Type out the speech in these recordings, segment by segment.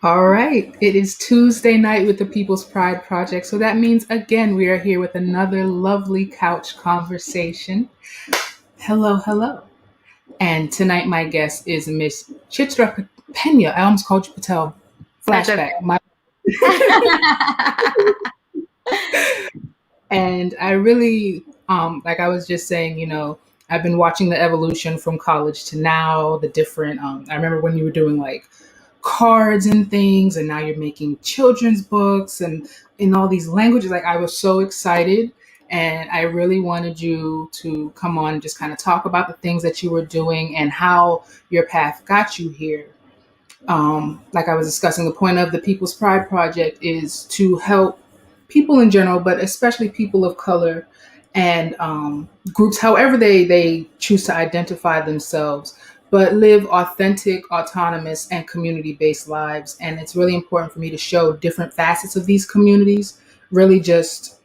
All right. It is Tuesday night with the People's Pride Project. So that means, again, we are here with another lovely couch conversation. Hello, hello. And tonight, my guest is Miss Chitra Peña. I almost called you Patel. That's Flashback. okay. My And I really, like I was just saying, I've been watching the evolution from college to now, the different, I remember when you were doing like cards and things, and now you're making children's books and in all these languages. Like I was so excited. And I really wanted you to come on and just kind of talk about the things that you were doing and how your path got you here. Like I was discussing, the point of the People's Pride Project is to help people in general, but especially people of color and groups, however they choose to identify themselves, but live authentic, autonomous, and community based lives. And it's really important for me to show different facets of these communities, really just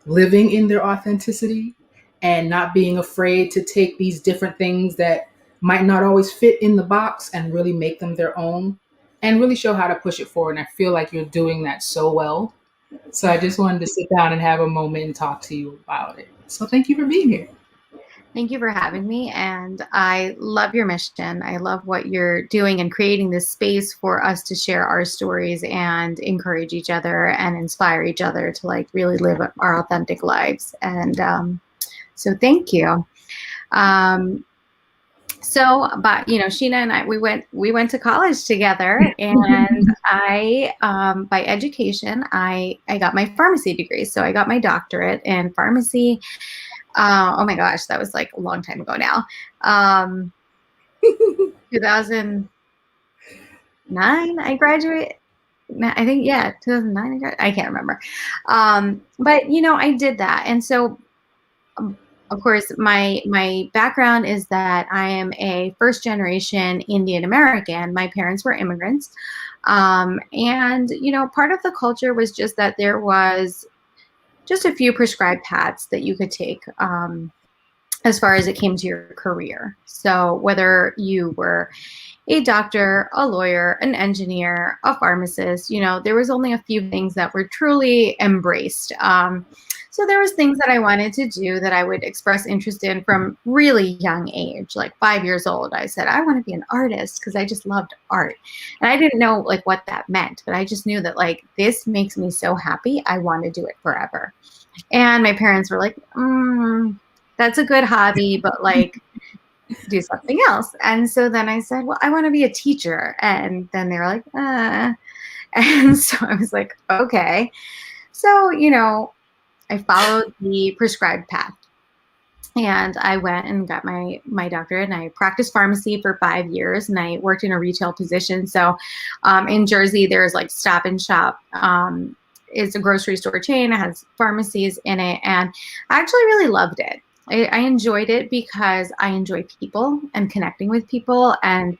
living in their authenticity and not being afraid to take these different things that might not always fit in the box and really make them their own and really show how to push it forward. And I feel like you're doing that so well. So I just wanted to sit down and have a moment and talk to you about it. So thank you for being here. Thank you for having me. And I love your mission. I love what you're doing and creating this space for us to share our stories and encourage each other and inspire each other to like really live our authentic lives. And so thank you. Um, but Sheena and I, we went to college together, and by education, I got my pharmacy degree. So I got my doctorate in pharmacy. Oh my gosh, that was like a long time ago now. 2009, I graduated. I think, yeah, 2009. I can't remember. But I did that, and so of course, my background is that I am a first generation Indian American. My parents were immigrants, and part of the culture was just that there was just a few prescribed paths that you could take as far as it came to your career. So whether you were a doctor, a lawyer, an engineer, a pharmacist, there was only a few things that were truly embraced. So there was things that I wanted to do that I would express interest in from really young age, like 5 years old. I said, I want to be an artist because I just loved art. And I didn't know like what that meant, but I just knew that like, this makes me so happy. I want to do it forever. And my parents were like, that's a good hobby, but like, do something else. And so then I said, well, I want to be a teacher. And then they were like, And so I was like, okay. So, I followed the prescribed path. And I went and got my doctorate, and I practiced pharmacy for 5 years, and I worked in a retail position. So in Jersey, there's like Stop and Shop. It's a grocery store chain. It has pharmacies in it. And I actually really loved it. I enjoyed it because I enjoy people and connecting with people and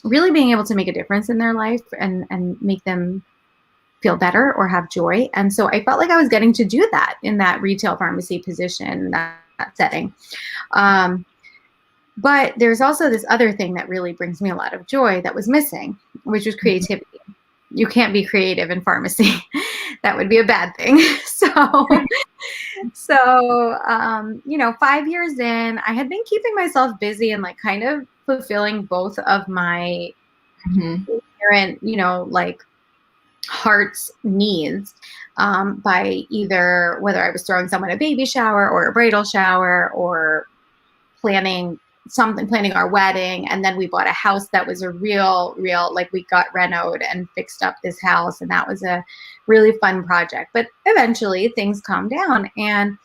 really being able to make a difference in their life and make them feel better or have joy. And so I felt like I was getting to do that in that retail pharmacy position, that setting. But there's also this other thing that really brings me a lot of joy that was missing, which was creativity. You can't be creative in pharmacy. That would be a bad thing. So 5 years in, I had been keeping myself busy and like kind of fulfilling both of my inherent, like heart's needs by either whether I was throwing someone a baby shower or a bridal shower or planning our wedding. And then we bought a house that was a real, like we got renoed and fixed up this house. And that was a really fun project. But eventually things calmed down and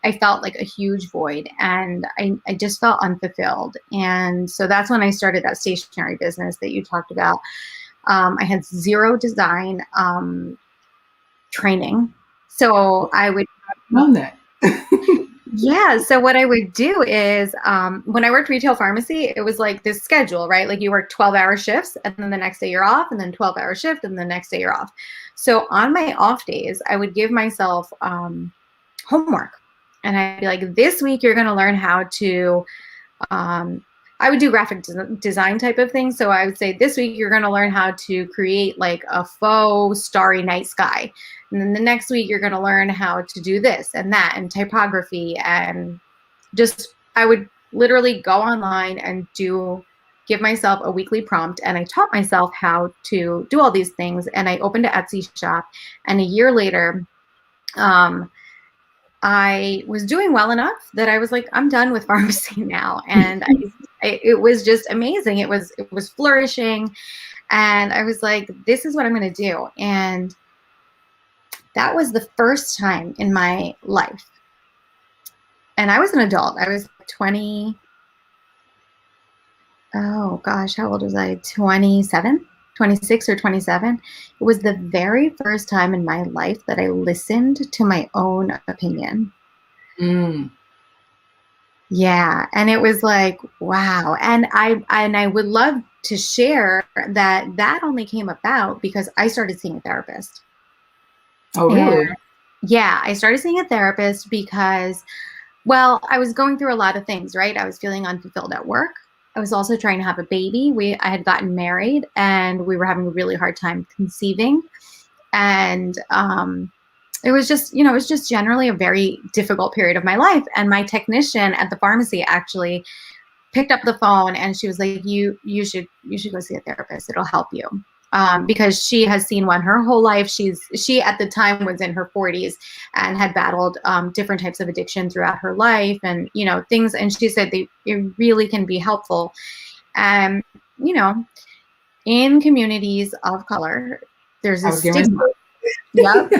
I felt like a huge void and I just felt unfulfilled. And so that's when I started that stationery business that you talked about. I had zero design training. So I would Know that. Yeah. So what I would do is when I worked retail pharmacy, it was like this schedule, right? Like you work 12-hour shifts and then the next day you're off and then 12-hour shift and the next day you're off. So on my off days, I would give myself homework and I'd be like, this week you're going to learn how to I would do graphic design type of things. So I would say this week you're going to learn how to create like a faux starry night sky. And then the next week you're going to learn how to do this and that and typography. And just, I would literally go online and give myself a weekly prompt. And I taught myself how to do all these things. And I opened an Etsy shop. And a year later, I was doing well enough that I was like, I'm done with pharmacy now. And it was just amazing. It was flourishing. And I was like, this is what I'm going to do. And that was the first time in my life. And I was an adult. I was 20. Oh gosh, how old was I? 27, 26 or 27. It was the very first time in my life that I listened to my own opinion. Yeah. And it was like, wow. And I would love to share that only came about because I started seeing a therapist. Oh, really? And yeah, I started seeing a therapist because, well, I was going through a lot of things, right? I was feeling unfulfilled at work. I was also trying to have a baby. I had gotten married and we were having a really hard time conceiving. And it was just generally a very difficult period of my life. And my technician at the pharmacy actually picked up the phone and she was like, you should go see a therapist. It'll help you. Because she has seen one her whole life. She at the time was in her 40s and had battled different types of addiction throughout her life and, things. And she said it really can be helpful. And, in communities of color, there's a stigma. Yep.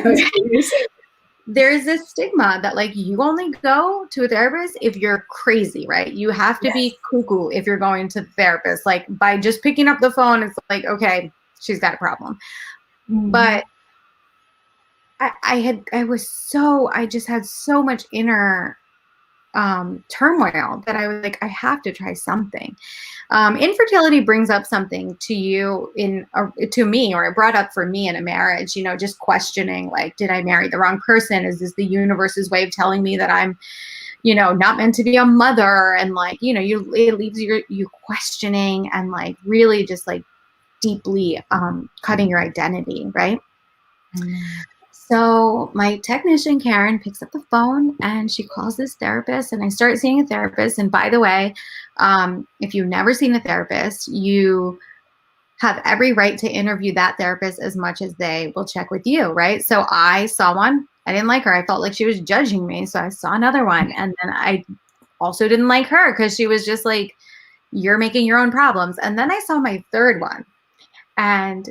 There's this stigma that like you only go to a therapist if you're crazy, right? You have to be cuckoo if you're going to the therapist. Like by just picking up the phone, it's like, okay, she's got a problem. But I just had so much inner turmoil that I was like, I have to try something. Infertility brings up something to you to me, or it brought up for me in a marriage, just questioning, like, did I marry the wrong person? Is this the universe's way of telling me that I'm, not meant to be a mother? And like, it leaves you questioning and like really just like deeply cutting your identity, right? So my technician, Karen, picks up the phone and she calls this therapist and I start seeing a therapist. And by the way, if you've never seen a therapist, you have every right to interview that therapist as much as they will check with you, right? So I saw one. I didn't like her. I felt like she was judging me. So I saw another one. And then I also didn't like her because she was just like, you're making your own problems. And then I saw my third one. And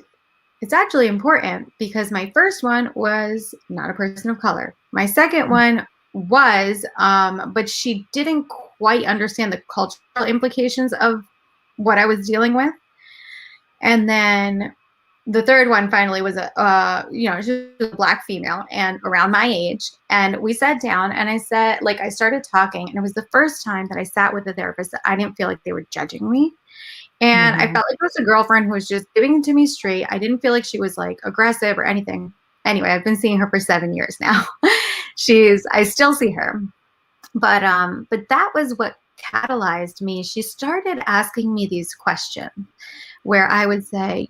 it's actually important because my first one was not a person of color. My second one was, but she didn't quite understand the cultural implications of what I was dealing with. And then the third one finally was she was a Black female and around my age. And we sat down and I said, like, I started talking, and it was the first time that I sat with a therapist that I didn't feel like they were judging me. And I felt like it was a girlfriend who was just giving it to me straight. I didn't feel like she was like aggressive or anything. Anyway, I've been seeing her for 7 years now. I still see her. But that was what catalyzed me. She started asking me these questions where I would say,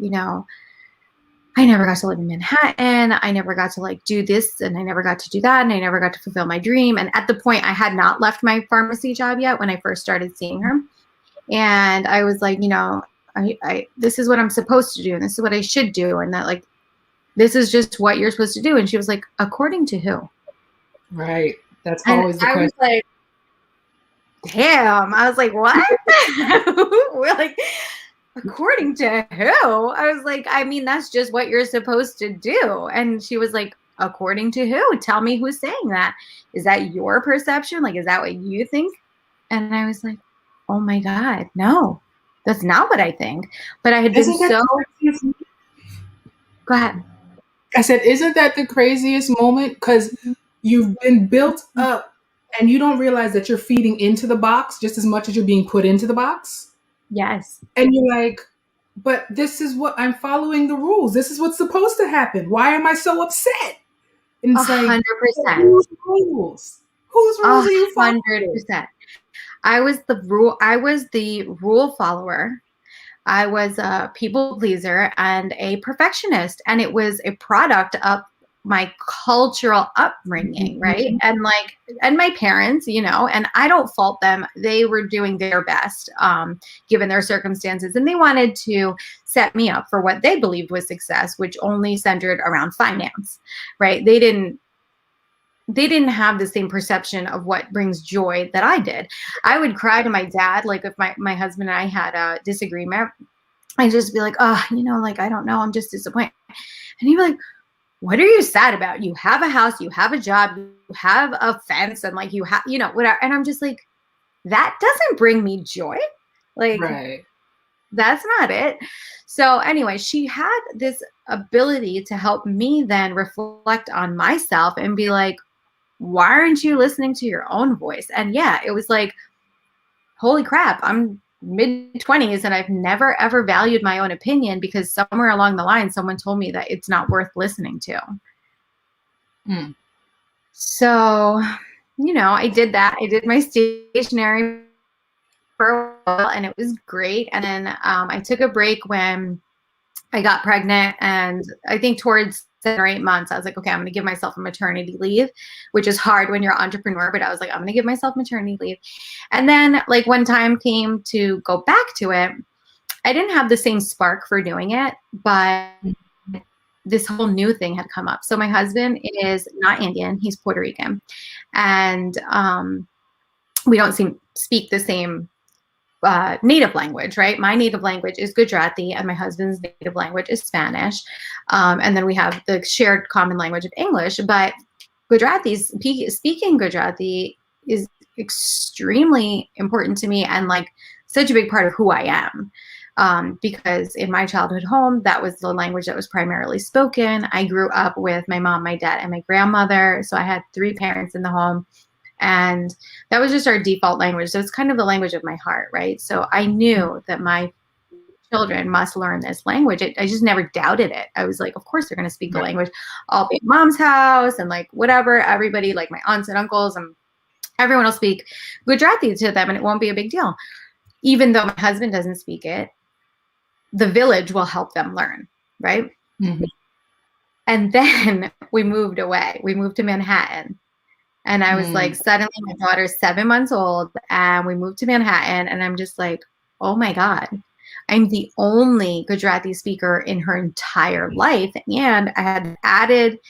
I never got to live in Manhattan. I never got to like do this and I never got to do that. And I never got to fulfill my dream. And at the point I had not left my pharmacy job yet when I first started seeing her. And I was like, I this is what I'm supposed to do. And this is what I should do. And that like, this is just what you're supposed to do. And she was like, according to who? Right. That's always the question. I was like, damn. I was like, what? We're like, according to who? I was like, I mean, that's just what you're supposed to do. And she was like, according to who? Tell me who's saying that. Is that your perception? Like, is that what you think? And I was like, oh my God, no, that's not what I think. But I had been so. Go ahead. I said, isn't that the craziest moment? Because you've been built up and you don't realize that you're feeding into the box just as much as you're being put into the box. Yes. And you're like, but this is what I'm following the rules. This is what's supposed to happen. Why am I so upset? And it's 100%. Like, whose rules? Whose rules are you following? 100%. I was the rule follower. I was a people pleaser and a perfectionist, and it was a product of my cultural upbringing, right? And my parents, and I don't fault them. They were doing their best, given their circumstances, and they wanted to set me up for what they believed was success, which only centered around finance, right? They didn't have the same perception of what brings joy that I did. I would cry to my dad, like if my husband and I had a disagreement, I'd just be like, oh, I don't know, I'm just disappointed. And he'd be like, what are you sad about? You have a house, you have a job, you have a fence, and you have, whatever. And I'm just like, that doesn't bring me joy. Right. That's not it. So anyway, she had this ability to help me then reflect on myself and be like, why aren't you listening to your own voice? And yeah, it was like, holy crap, I'm mid-20s and I've never ever valued my own opinion because somewhere along the line someone told me that it's not worth listening to. So, I did that. I did my stationery for a while and it was great. And then I took a break when I got pregnant, and I think towards 7 or 8 months, I was like, okay, I'm going to give myself a maternity leave, which is hard when you're an entrepreneur, but I was like, I'm going to give myself maternity leave. And then when time came to go back to it, I didn't have the same spark for doing it, but this whole new thing had come up. So my husband is not Indian, he's Puerto Rican. And we don't speak the same native language, right? My native language is Gujarati and my husband's native language is Spanish. And then we have the shared common language of English, but speaking Gujarati is extremely important to me and such a big part of who I am. Because in my childhood home, that was the language that was primarily spoken. I grew up with my mom, my dad, and my grandmother. So I had 3 parents in the home. And that was just our default language. So it's kind of the language of my heart, right? So I knew that my children must learn this language. I just never doubted it. I was like, of course they're going to speak the language. I'll be at mom's house and whatever, everybody, my aunts and uncles and everyone will speak Gujarati to them and it won't be a big deal. Even though my husband doesn't speak it, the village will help them learn, right? Mm-hmm. And then we moved away. We moved to Manhattan. And I was suddenly my daughter's 7 months old and we moved to Manhattan and I'm just like, oh my God, I'm the only Gujarati speaker in her entire life. And I had added,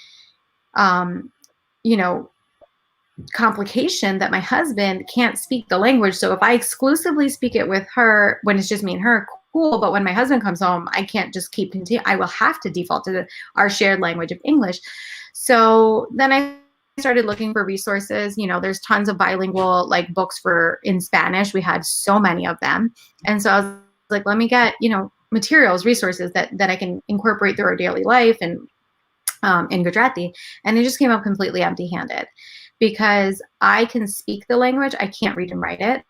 complication that my husband can't speak the language. So if I exclusively speak it with her, when it's just me and her, cool. But when my husband comes home, I can't just keep continuing. I will have to default to our shared language of English. So then I started looking for resources. There's tons of bilingual books in Spanish. We had so many of them. And so I was like, let me get, materials, resources that I can incorporate through our daily life and in Gujarati. And it just came up completely empty-handed because I can speak the language. I can't read and write it.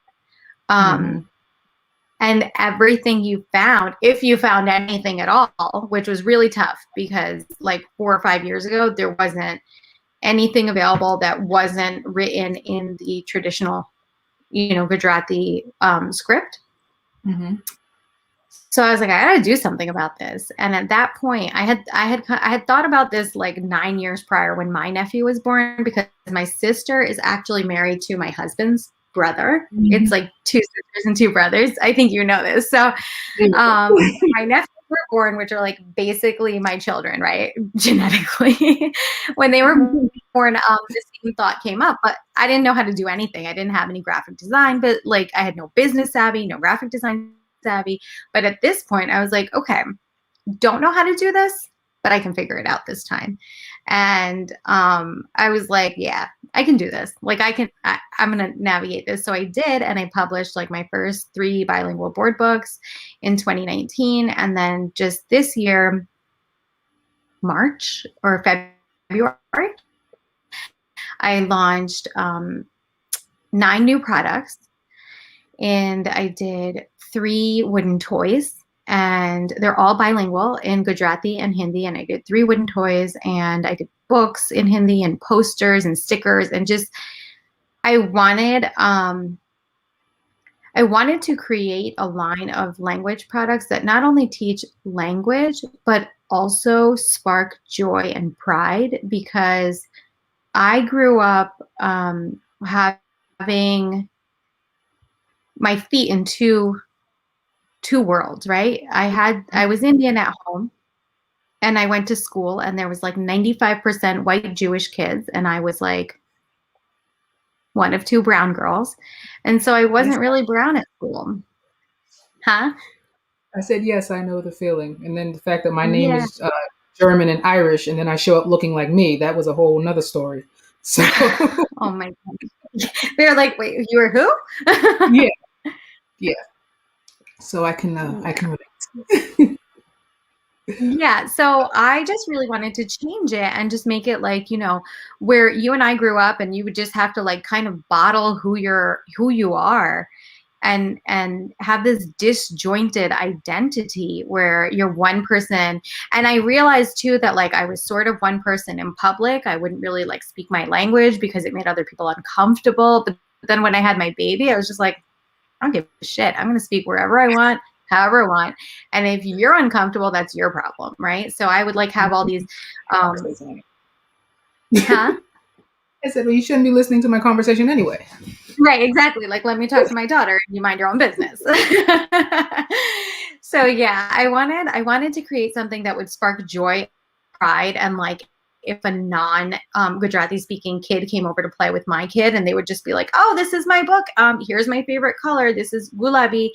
And everything you found, if you found anything at all, which was really tough because 4 or 5 years ago, there wasn't anything available that wasn't written in the traditional, Gujarati script. Mm-hmm. So I was like, I got to do something about this. And at that point, I had thought about this 9 years prior when my nephew was born, because my sister is actually married to my husband's brother. Mm-hmm. It's 2 sisters and 2 brothers. I think you know this. So my nephews were born, which are basically my children, right? Genetically. When they were born, the same thought came up, but I didn't know how to do anything. I didn't have any graphic design, but I had no business savvy, no graphic design savvy. But at this point, I was like, okay, don't know how to do this, but I can figure it out this time. And I was like, yeah, I can do this. I'm going to navigate this. So I did. And I published my first 3 bilingual board books in 2019. And then just this year, March or February, I launched 9 new products. And I did 3 wooden toys. And they're all bilingual in Gujarati and Hindi. And I did 3 wooden toys and I did books in Hindi and posters and stickers and just, I wanted I wanted to create a line of language products that not only teach language, but also spark joy and pride, because I grew up having my feet in two worlds, right? I was Indian at home, and I went to school, and there was like 95% white Jewish kids, and I was like one of two brown girls. And so I Yes. wasn't really brown at school. Huh? I said, yes, I know the feeling. And then the fact that my name Yeah. is German and Irish, and then I show up looking like me, that was a whole nother story. So, Oh my God. They're like, wait, you were who? yeah, yeah. So I can relate. Yeah, so I just really wanted to change it and just make it like, where you and I grew up, and you would just have to like kind of bottle who you are, and have this disjointed identity where you're one person. And I realized too that like I was sort of one person in public. I wouldn't really like speak my language because it made other people uncomfortable. But then when I had my baby, I was just like, I don't give a shit. I'm going to speak wherever I want, however I want. And if you're uncomfortable, that's your problem, right? So I would like have all these, huh? I said, well, you shouldn't be listening to my conversation anyway. Right, exactly. Like, let me talk to my daughter, and you mind your own business. So yeah, I wanted to create something that would spark joy, pride, and like if a non Gujarati speaking kid came over to play with my kid, and they would just be like, "Oh, this is my book. Here's my favorite color. This is gulabi,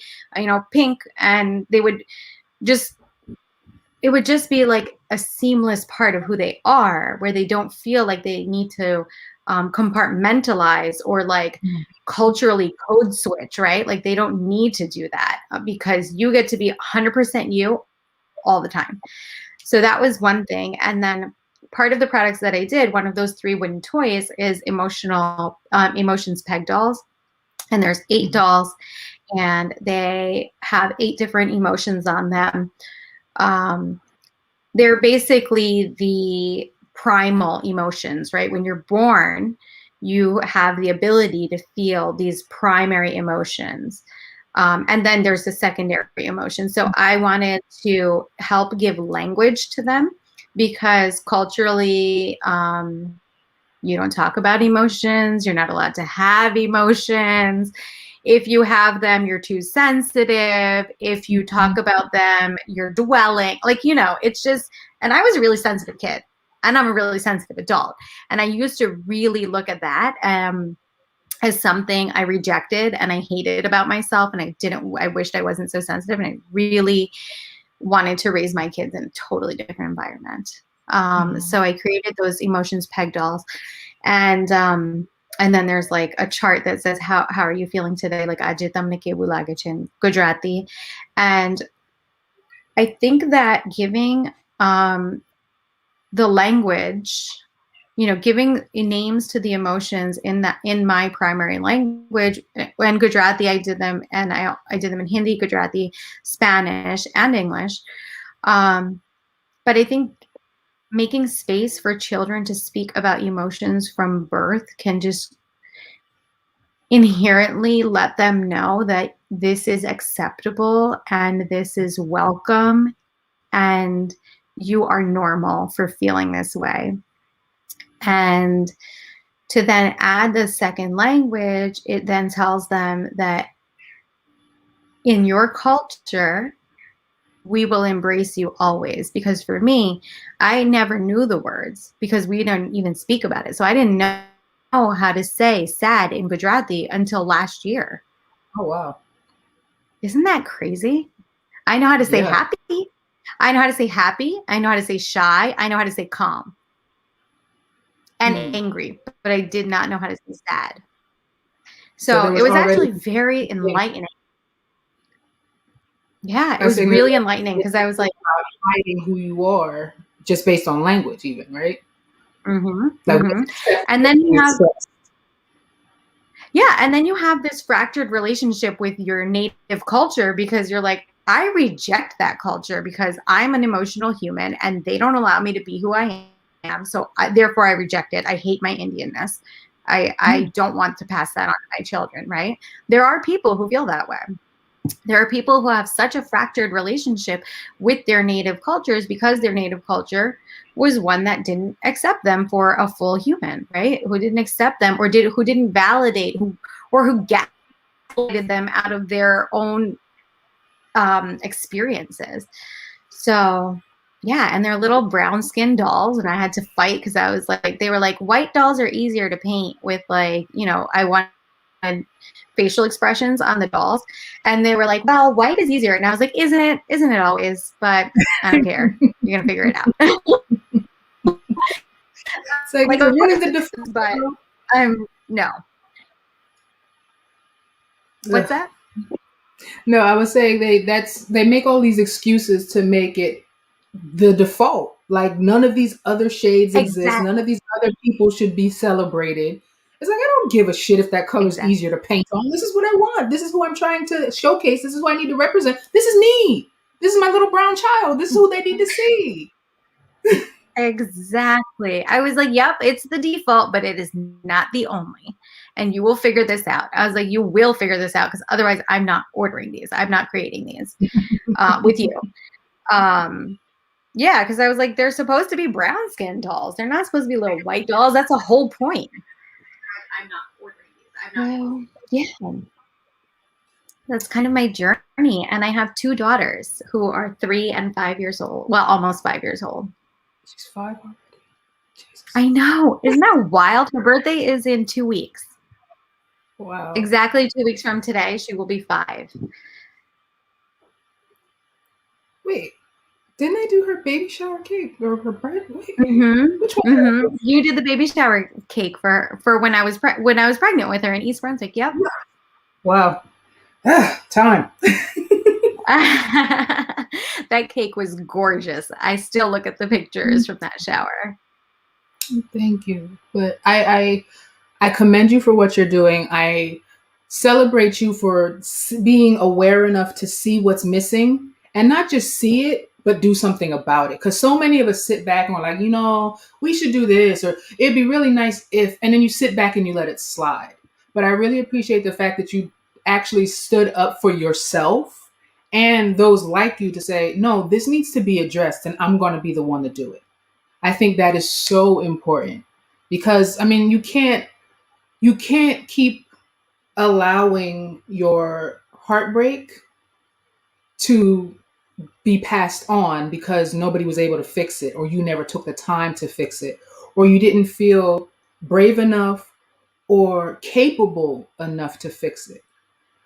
pink," and they would just it would just be like a seamless part of who they are, where they don't feel like they need to compartmentalize or like culturally code switch, right? Like they don't need to do that because you get to be 100% you all the time. So that was one thing. And then part of the products that I did, one of those 3 wooden toys is emotions peg dolls. And there's 8 dolls, and they have 8 different emotions on them. They're basically the primal emotions, right? When you're born, you have the ability to feel these primary emotions. And then there's the secondary emotions. So I wanted to help give language to them, because culturally, you don't talk about emotions. You're not allowed to have emotions. If you have them, you're too sensitive. If you talk about them, you're dwelling. Like, it's just, and I was a really sensitive kid, and I'm a really sensitive adult. And I used to really look at that as something I rejected and I hated about myself. And I wished I wasn't so sensitive. And I really wanted to raise my kids in a totally different environment. So I created those emotions peg dolls. And then there's like a chart that says, how are you feeling today? Like, Aje tamne kevu lage છે in Gujarati. And I think that giving the language, giving names to the emotions in my primary language. In Gujarati, I did them, and I did them in Hindi, Gujarati, Spanish, and English. But I think making space for children to speak about emotions from birth can just inherently let them know that this is acceptable and this is welcome and you are normal for feeling this way. And to then add the second language, it then tells them that in your culture, we will embrace you always. Because for me, I never knew the words because we don't even speak about it. So I didn't know how to say sad in Gujarati until last year. Oh, wow. Isn't that crazy? I know how to say happy. I know how to say happy. I know how to say shy. I know how to say calm and angry, but I did not know how to say sad. So it was actually very enlightening. Yeah, it was really enlightening because I was like, hiding who you are just based on language, even, right? And then you have, and then you have this fractured relationship with your native culture because you're like, I reject that culture because I'm an emotional human and they don't allow me to be who I am. So therefore I reject it. I hate my Indianness. I don't want to pass that on to my children, right? There are people who feel that way. There are people who have such a fractured relationship with their native cultures because their native culture was one that didn't accept them for a full human, right? Who didn't accept them, or who didn't validate, who gaslighted them out of their own experiences. So yeah, and they're little brown skin dolls, and I had to fight because I was like, they were like, white dolls are easier to paint with, like, you know, I wanted facial expressions on the dolls, and they were like, well, white is easier, and I was like, isn't it always? But I don't care, you're gonna figure it out. It's like, Like, it's really the default. but I'm no. What's that? No, I was saying they make all these excuses to make it the default. Like, none of these other shades exist. Exactly. None of these other people should be celebrated. It's like, I don't give a shit if that color's Exactly. easier to paint on. This is what I want. This is who I'm trying to showcase. This is who I need to represent. This is me. This is my little brown child. This is who they need to see. Exactly. I was like, yep, it's the default, but it is not the only. And you will figure this out. I was like, you will figure this out, because otherwise I'm not ordering these. I'm not creating these with you. Yeah, because I was like, they're supposed to be brown skin dolls. They're not supposed to be little white dolls. That's the whole point. I'm not ordering these. I'm not. Yeah. That's kind of my journey. And I have 2 daughters who are 3 and 5 years old. Well, almost 5 years old. She's 5 already. Jesus. I know. Isn't that wild? Her birthday is in 2 weeks. Wow. Exactly 2 weeks from today, she will be 5. Wait, didn't I do her baby shower cake or her birthday? Which one? You did the baby shower cake for when I was pregnant with her in East Brunswick. Yep. Wow. Time. That cake was gorgeous. I still look at the pictures from that shower. Thank you. But I commend you for what you're doing. I celebrate you for being aware enough to see what's missing, and not just see it, but do something about it. Because so many of us sit back and we're like, you know, we should do this, or it'd be really nice if, and then you sit back and you let it slide. But I really appreciate the fact that you actually stood up for yourself and those like you to say, no, this needs to be addressed, and I'm going to be the one to do it. I think that is so important, because, I mean, you can't keep allowing your heartbreak to be passed on because nobody was able to fix it, or you never took the time to fix it, or you didn't feel brave enough or capable enough to fix it.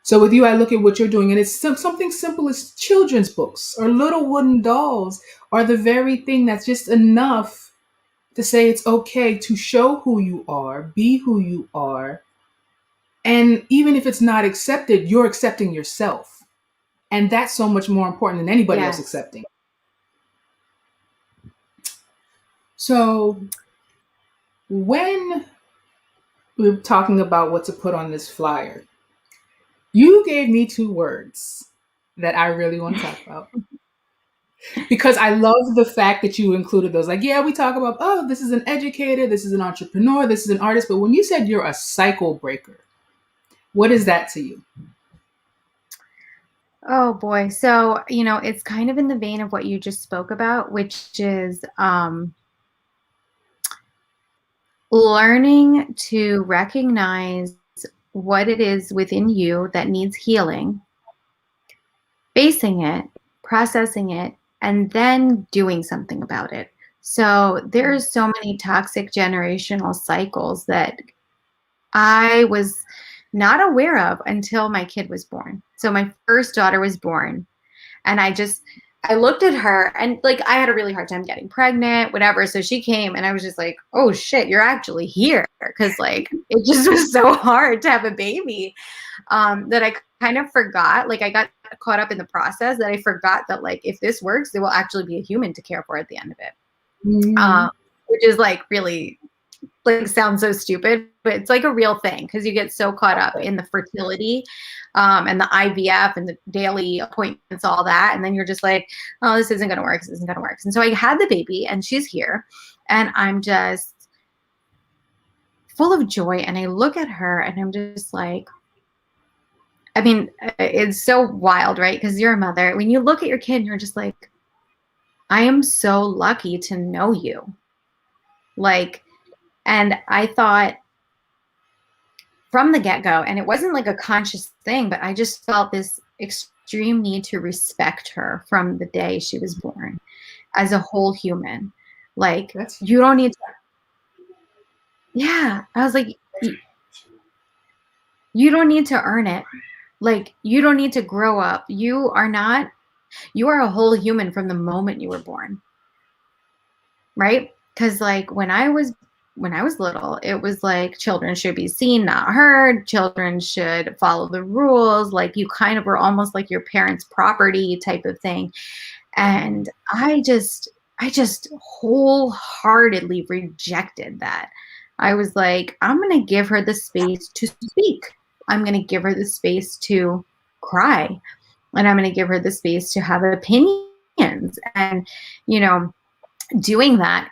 So with you, I look at what you're doing, and it's something simple as children's books or little wooden dolls are the very thing that's just enough to say it's okay to show who you are, be who you are. And even if it's not accepted, you're accepting yourself. And that's so much more important than anybody else accepting. So when we're talking about what to put on this flyer, you gave me 2 words that I really want to talk about. Because I love the fact that you included those. Like, yeah, we talk about, oh, this is an educator, this is an entrepreneur, this is an artist. But when you said you're a cycle breaker, what is that to you? Oh boy. So, you know, it's kind of in the vein of what you just spoke about, which is learning to recognize what it is within you that needs healing, facing it, processing it, and then doing something about it. So there's so many toxic generational cycles that I was not aware of until my kid was born. So my first daughter was born, and I looked at her, and like, I had a really hard time getting pregnant, whatever. So she came, and I was just like, oh shit, you're actually here. Cause like, it just was so hard to have a baby, that I kind of forgot, like I got caught up in the process that I forgot that, like, if this works, there will actually be a human to care for at the end of it. Which is like really, like, sounds so stupid, but it's like a real thing, because you get so caught up in the fertility and the IVF and the daily appointments, all that. And then you're just like, oh, this isn't going to work. This isn't going to work. And so I had the baby, and she's here, and I'm just full of joy. And I look at her and I'm just like, I mean, it's so wild, right? Because you're a mother. When you look at your kid and you're just like, I am so lucky to know you. Like, and I thought from the get-go, and it wasn't like a conscious thing, but I just felt this extreme need to respect her from the day she was born as a whole human. Like, That's you don't need to, yeah. I was like, you don't need to earn it. Like, you don't need to grow up. You are a whole human from the moment you were born. Right? Because like when I was little, it was like children should be seen, not heard. Children should follow the rules. Like you kind of were almost like your parents' property type of thing. And I just wholeheartedly rejected that. I was like, I'm going to give her the space to speak. I'm going to give her the space to cry. And I'm going to give her the space to have opinions. And, you know, doing that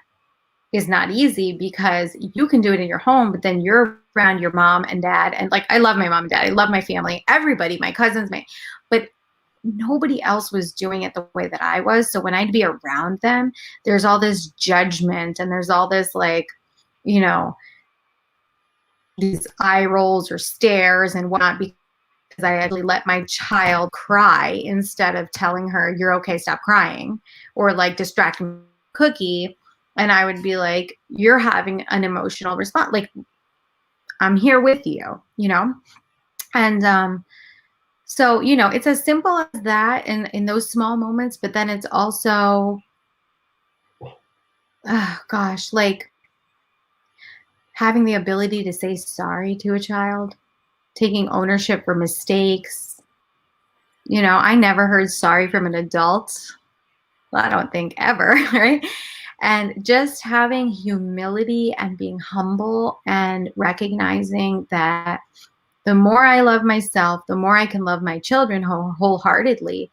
is not easy because you can do it in your home, but then you're around your mom and dad. And like, I love my mom and dad. I love my family, everybody, my cousins, but nobody else was doing it the way that I was. So when I'd be around them, there's all this judgment and there's all this like, you know, these eye rolls or stares and whatnot because I actually let my child cry instead of telling her, you're okay, stop crying, or like distracting cookie. And I would be like, you're having an emotional response. Like, I'm here with you, you know? And so, you know, it's as simple as that in those small moments, but then it's also, oh gosh, like having the ability to say sorry to a child, taking ownership for mistakes. You know, I never heard sorry from an adult. Well, I don't think ever, right? And just having humility and being humble and recognizing that the more I love myself, the more I can love my children wholeheartedly.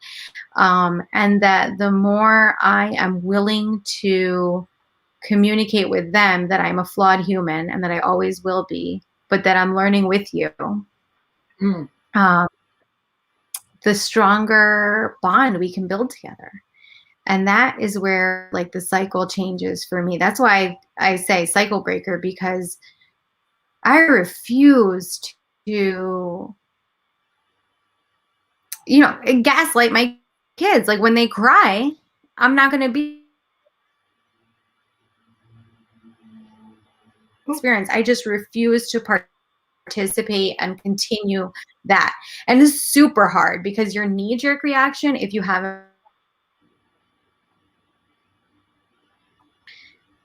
And that the more I am willing to communicate with them that I'm a flawed human and that I always will be, but that I'm learning with you, mm. um, the stronger bond we can build together. And that is where like the cycle changes for me. That's why I say cycle breaker, because I refuse to, you know, gaslight my kids. Like when they cry, I'm not going to be experience. I just refuse to participate and continue that. And it's super hard because your knee-jerk reaction, if you haven't,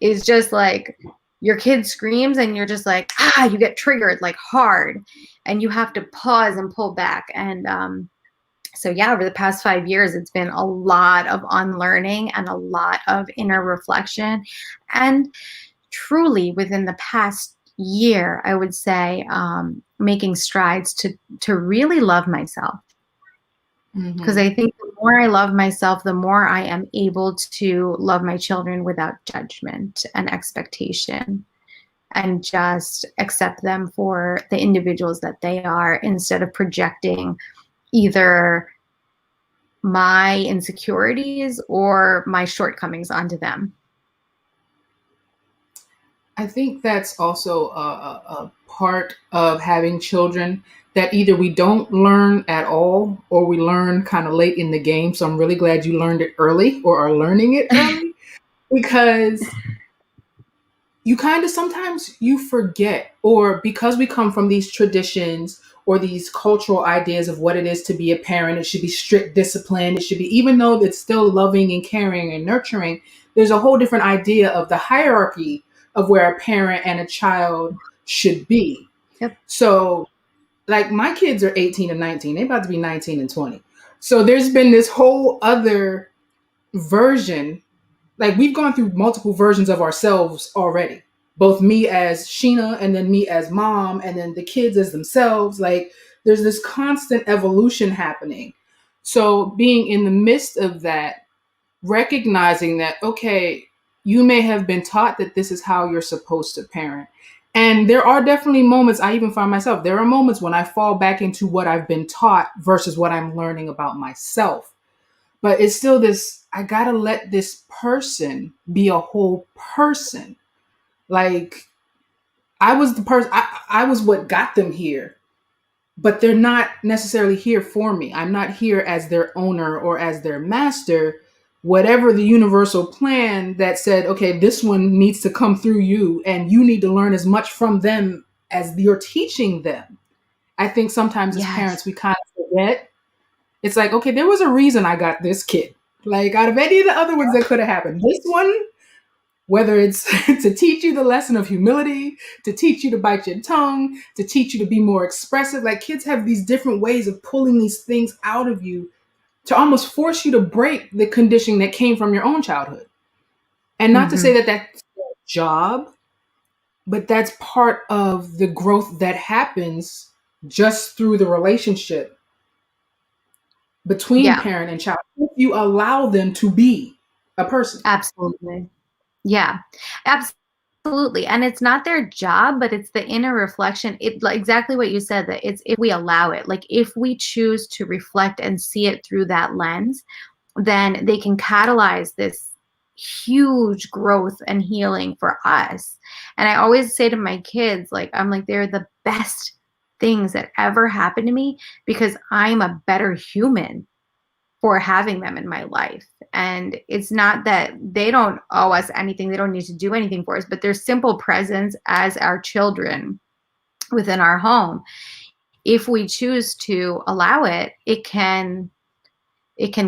is just like your kid screams and you're just like, you get triggered like hard and you have to pause and pull back. And so yeah, over the past 5 years, it's been a lot of unlearning and a lot of inner reflection. And truly within the past year, I would say, making strides to really love myself. Because I think the more I love myself, the more I am able to love my children without judgment and expectation and just accept them for the individuals that they are instead of projecting either my insecurities or my shortcomings onto them. I think that's also a part of having children that either we don't learn at all or we learn kind of late in the game. So I'm really glad you learned it early or are learning it early because you kind of sometimes you forget, or because we come from these traditions or these cultural ideas of what it is to be a parent, it should be strict discipline. It should be, even though it's still loving and caring and nurturing, there's a whole different idea of the hierarchy of where a parent and a child should be. Yep. So, like, my kids are 18 and 19. They're about to be 19 and 20. So there's been this whole other version. Like, we've gone through multiple versions of ourselves already. Both me as Sheena and then me as mom and then the kids as themselves. Like, there's this constant evolution happening. So being in the midst of that, recognizing that, okay, you may have been taught that this is how you're supposed to parent. And there are definitely moments, I even find myself, there are moments when I fall back into what I've been taught versus what I'm learning about myself. But it's still this, I gotta let this person be a whole person. Like, I was the person, I was what got them here, but they're not necessarily here for me. I'm not here as their owner or as their master. Whatever the universal plan that said, okay, this one needs to come through you and you need to learn as much from them as you're teaching them. I think sometimes as parents, Yes. we kind of forget. It's like, okay, there was a reason I got this kid. Like, out of any of the other ones that could have happened, this one, whether it's to teach you the lesson of humility, to teach you to bite your tongue, to teach you to be more expressive. Like, kids have these different ways of pulling these things out of you to almost force you to break the conditioning that came from your own childhood. And not to say Hmm. that that's their job, but that's part of the growth that happens just through the relationship between Yeah, parent and child. If you allow them to be a person. absolutely. Yeah, absolutely. And it's not their job, but it's the inner reflection. It like exactly what you said, that it's if we allow it, like if we choose to reflect and see it through that lens, then they can catalyze this huge growth and healing for us. And I always say to my kids, like, I'm like, they're the best things that ever happened to me because I'm a better human for having them in my life. And it's not that they don't owe us anything, they don't need to do anything for us, but their simple presence as our children within our home, if we choose to allow it, it can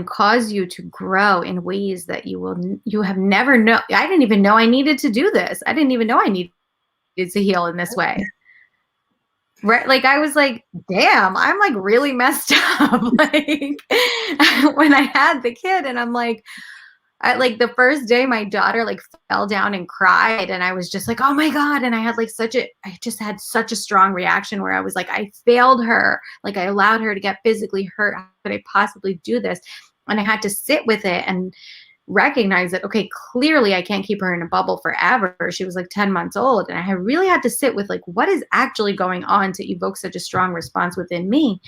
cause you to grow in ways that you have never know. I didn't even know I needed to do this. I didn't even know I needed to heal in this way. Right, like I was like, damn, I'm like really messed up. Like when I had the kid, and I'm like, like the first day my daughter like fell down and cried, and I was just like, oh my God. And I just had such a strong reaction where I was like, I failed her. Like I allowed her to get physically hurt. How could I possibly do this? And I had to sit with it and recognize that, okay, clearly I can't keep her in a bubble forever. She was like 10 months old. And I really had to sit with like, what is actually going on to evoke such a strong response within me?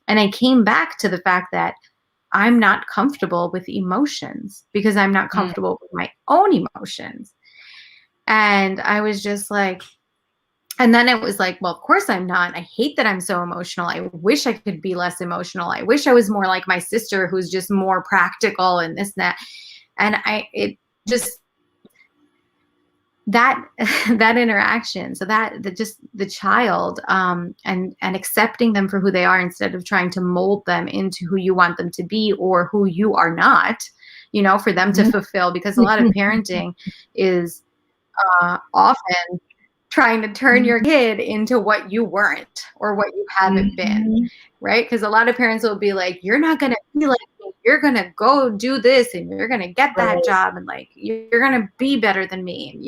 And I came back to the fact that I'm not comfortable with emotions because I'm not Mm. comfortable with my own emotions. And I was just like, and then it was like, well, of course I'm not. I hate that I'm so emotional. I wish I could be less emotional. I wish I was more like my sister who's just more practical and this and that. And it just, that that interaction, so that the just the child, and accepting them for who they are instead of trying to mold them into who you want them to be or who you are not, for them to fulfill, because a lot of parenting is often trying to turn your kid into what you weren't or what you haven't been, Mhm. right? Because a lot of parents will be like, you're not going to be like me. You're going to go do this and you're going to get that Right. job, and like, you're going to be better than me,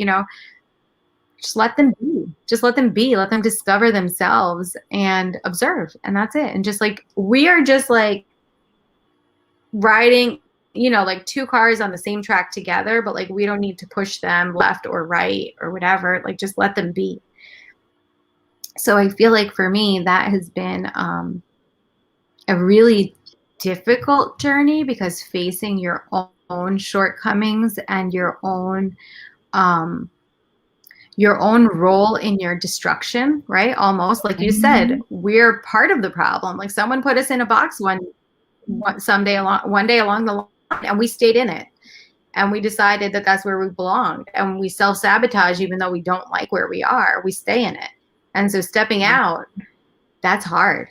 just let them be. Just let them be. Let them discover themselves and observe. And that's it. And just like, we are just like riding, like two cars on the same track together, but like we don't need to push them left or right or whatever. Like just let them be. So I feel like for me, that has been a really difficult journey, because facing your own shortcomings and um, your own role in your destruction, right? Almost like you said, Mhm. we're part of the problem. Like someone put us in a box one day along the line, and we stayed in it, and we decided that that's where we belonged, and we self-sabotage even though we don't like where we are. We stay in it, and so stepping out, that's hard.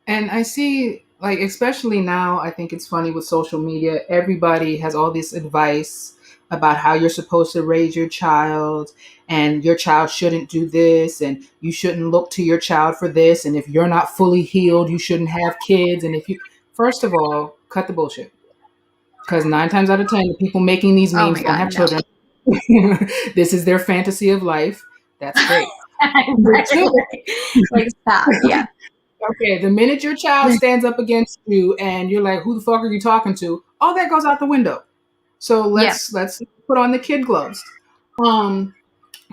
And I see, like, especially now, I think it's funny with social media, everybody has all this advice about how you're supposed to raise your child, and your child shouldn't do this, and you shouldn't look to your child for this, and if you're not fully healed, you shouldn't have kids. And if you, first of all, cut the bullshit. Because 9 times out of 10, the people making these Oh memes my don't God, have no. children. This is their fantasy of life. That's great. Number Right, two, like stop. Yeah. okay, the minute your child stands up against you and you're like, "Who the fuck are you talking to?" All that goes out the window. So Yeah. let's put on the kid gloves. Um,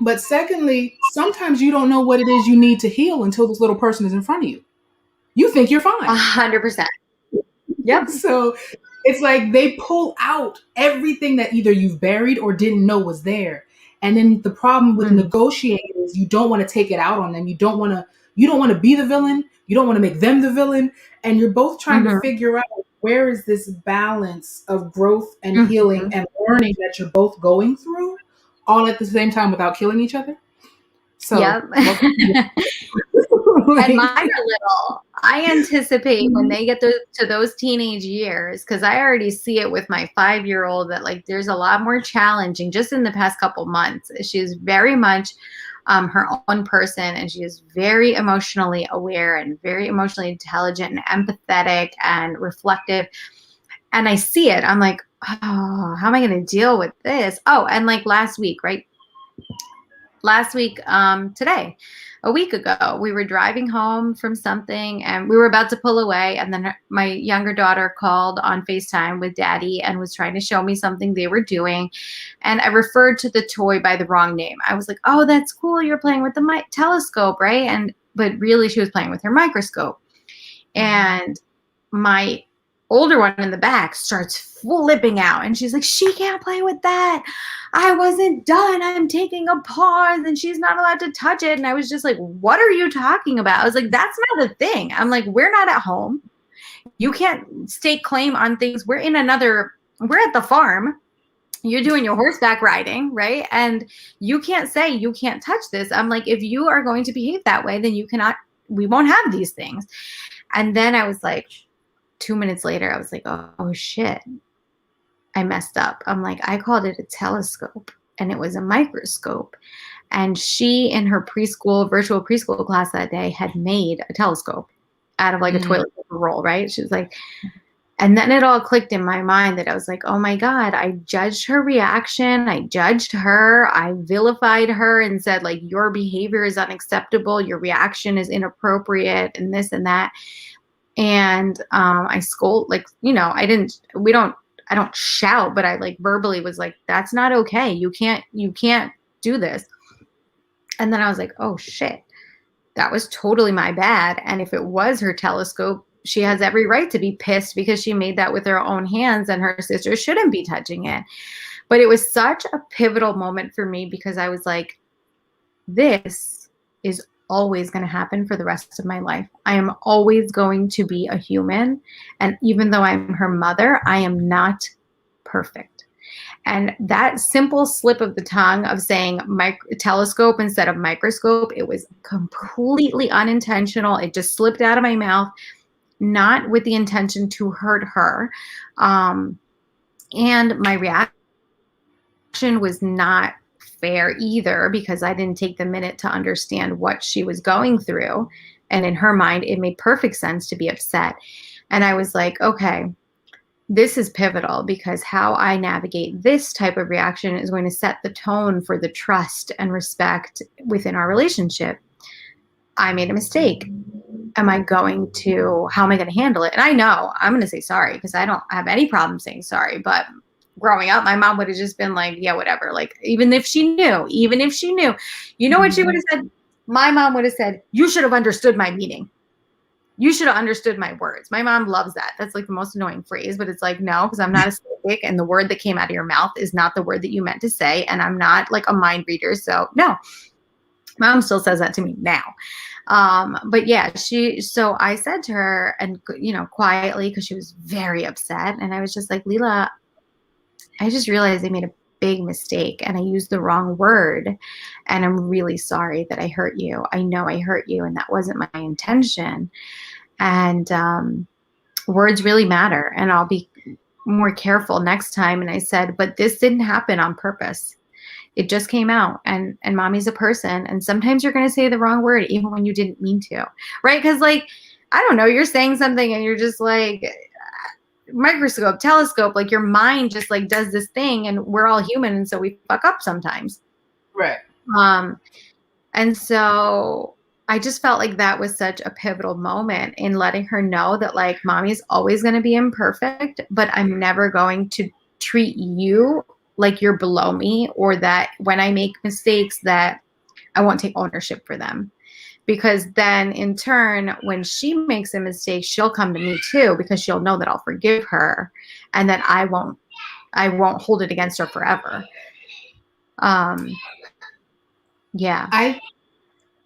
But secondly, sometimes you don't know what it is you need to heal until this little person is in front of you. You think you're fine. 100%. Yep. So it's like they pull out everything that either you've buried or didn't know was there. And then the problem with Mm. negotiators, you don't want to take it out on them. You don't want to be the villain. You don't want to make them the villain. And you're both trying to Mhm. figure out where is this balance of growth and healing Mhm. and learning that you're both going through all at the same time without killing each other. So Yep. welcome to And mine like, are little. I anticipate when they get to those teenage years, because I already see it with my 5-year-old, that like there's a lot more challenging just in the past couple months. She's very much her own person, and she is very emotionally aware and very emotionally intelligent and empathetic and reflective. And I see it. I'm like, oh, how am I going to deal with this? Oh, and like last week, right? Last week, today, a week ago, we were driving home from something and we were about to pull away. And then my younger daughter called on FaceTime with daddy and was trying to show me something they were doing. And I referred to the toy by the wrong name. I was like, oh, that's cool. You're playing with the telescope, right? But really, she was playing with her microscope. And my older one in the back starts flipping out and she's like, she can't play with that. I wasn't done. I'm taking a pause and she's not allowed to touch it. And I was just like, what are you talking about? I was like, that's not a thing. I'm like, we're not at home. You can't stake claim on things. We're at the farm. You're doing your horseback riding, right? And you can't say you can't touch this. I'm like, if you are going to behave that way, then we won't have these things. And then I was like, 2 minutes later, I was like, oh shit, I messed up. I'm like, I called it a telescope and it was a microscope. And she, in her virtual preschool class that day, had made a telescope out of like a toilet paper roll, right? She was like, and then it all clicked in my mind that I was like, oh my God, I judged her reaction. I judged her. I vilified her and said, like, your behavior is unacceptable. Your reaction is inappropriate and this and that. And I scold, like, I don't shout, but I like verbally was like, that's not okay. You can't do this. And then I was like, oh shit, that was totally my bad. And if it was her telescope, she has every right to be pissed because she made that with her own hands and her sister shouldn't be touching it. But it was such a pivotal moment for me because I was like, this is always going to happen for the rest of my life. I am always going to be a human. And even though I'm her mother, I am not perfect. And that simple slip of the tongue of saying telescope instead of microscope, it was completely unintentional. It just slipped out of my mouth, not with the intention to hurt her. And my reaction was not fair either because I didn't take the minute to understand what she was going through. And in her mind, it made perfect sense to be upset. And I was like, okay, this is pivotal because how I navigate this type of reaction is going to set the tone for the trust and respect within our relationship. I made a mistake. How am I going to handle it? And I know I'm going to say sorry because I don't have any problem saying sorry, but growing up, my mom would have just been like, yeah, whatever. Like, even if she knew, you know what she would have said? My mom would have said, you should have understood my meaning. You should have understood my words. My mom loves that. That's like the most annoying phrase, but it's like, no, because I'm not a psychic and the word that came out of your mouth is not the word that you meant to say. And I'm not like a mind reader. So no, mom still says that to me now. But yeah, so I said to her and, quietly, because she was very upset. And I was just like, Leela, I just realized I made a big mistake and I used the wrong word. And I'm really sorry that I hurt you. I know I hurt you and that wasn't my intention. And words really matter. And I'll be more careful next time. And I said, but this didn't happen on purpose. It just came out, and mommy's a person. And sometimes you're going to say the wrong word, even when you didn't mean to, right? Because like, I don't know, you're saying something and you're just like, microscope, telescope, like your mind just like does this thing, and we're all human. And so we fuck up sometimes. right. And so I just felt like that was such a pivotal moment in letting her know that like mommy's always going to be imperfect, but I'm never going to treat you like you're below me, or that when I make mistakes that I won't take ownership for them. Because then in turn, when she makes a mistake, she'll come to me too, because she'll know that I'll forgive her and that I won't hold it against her forever. Yeah.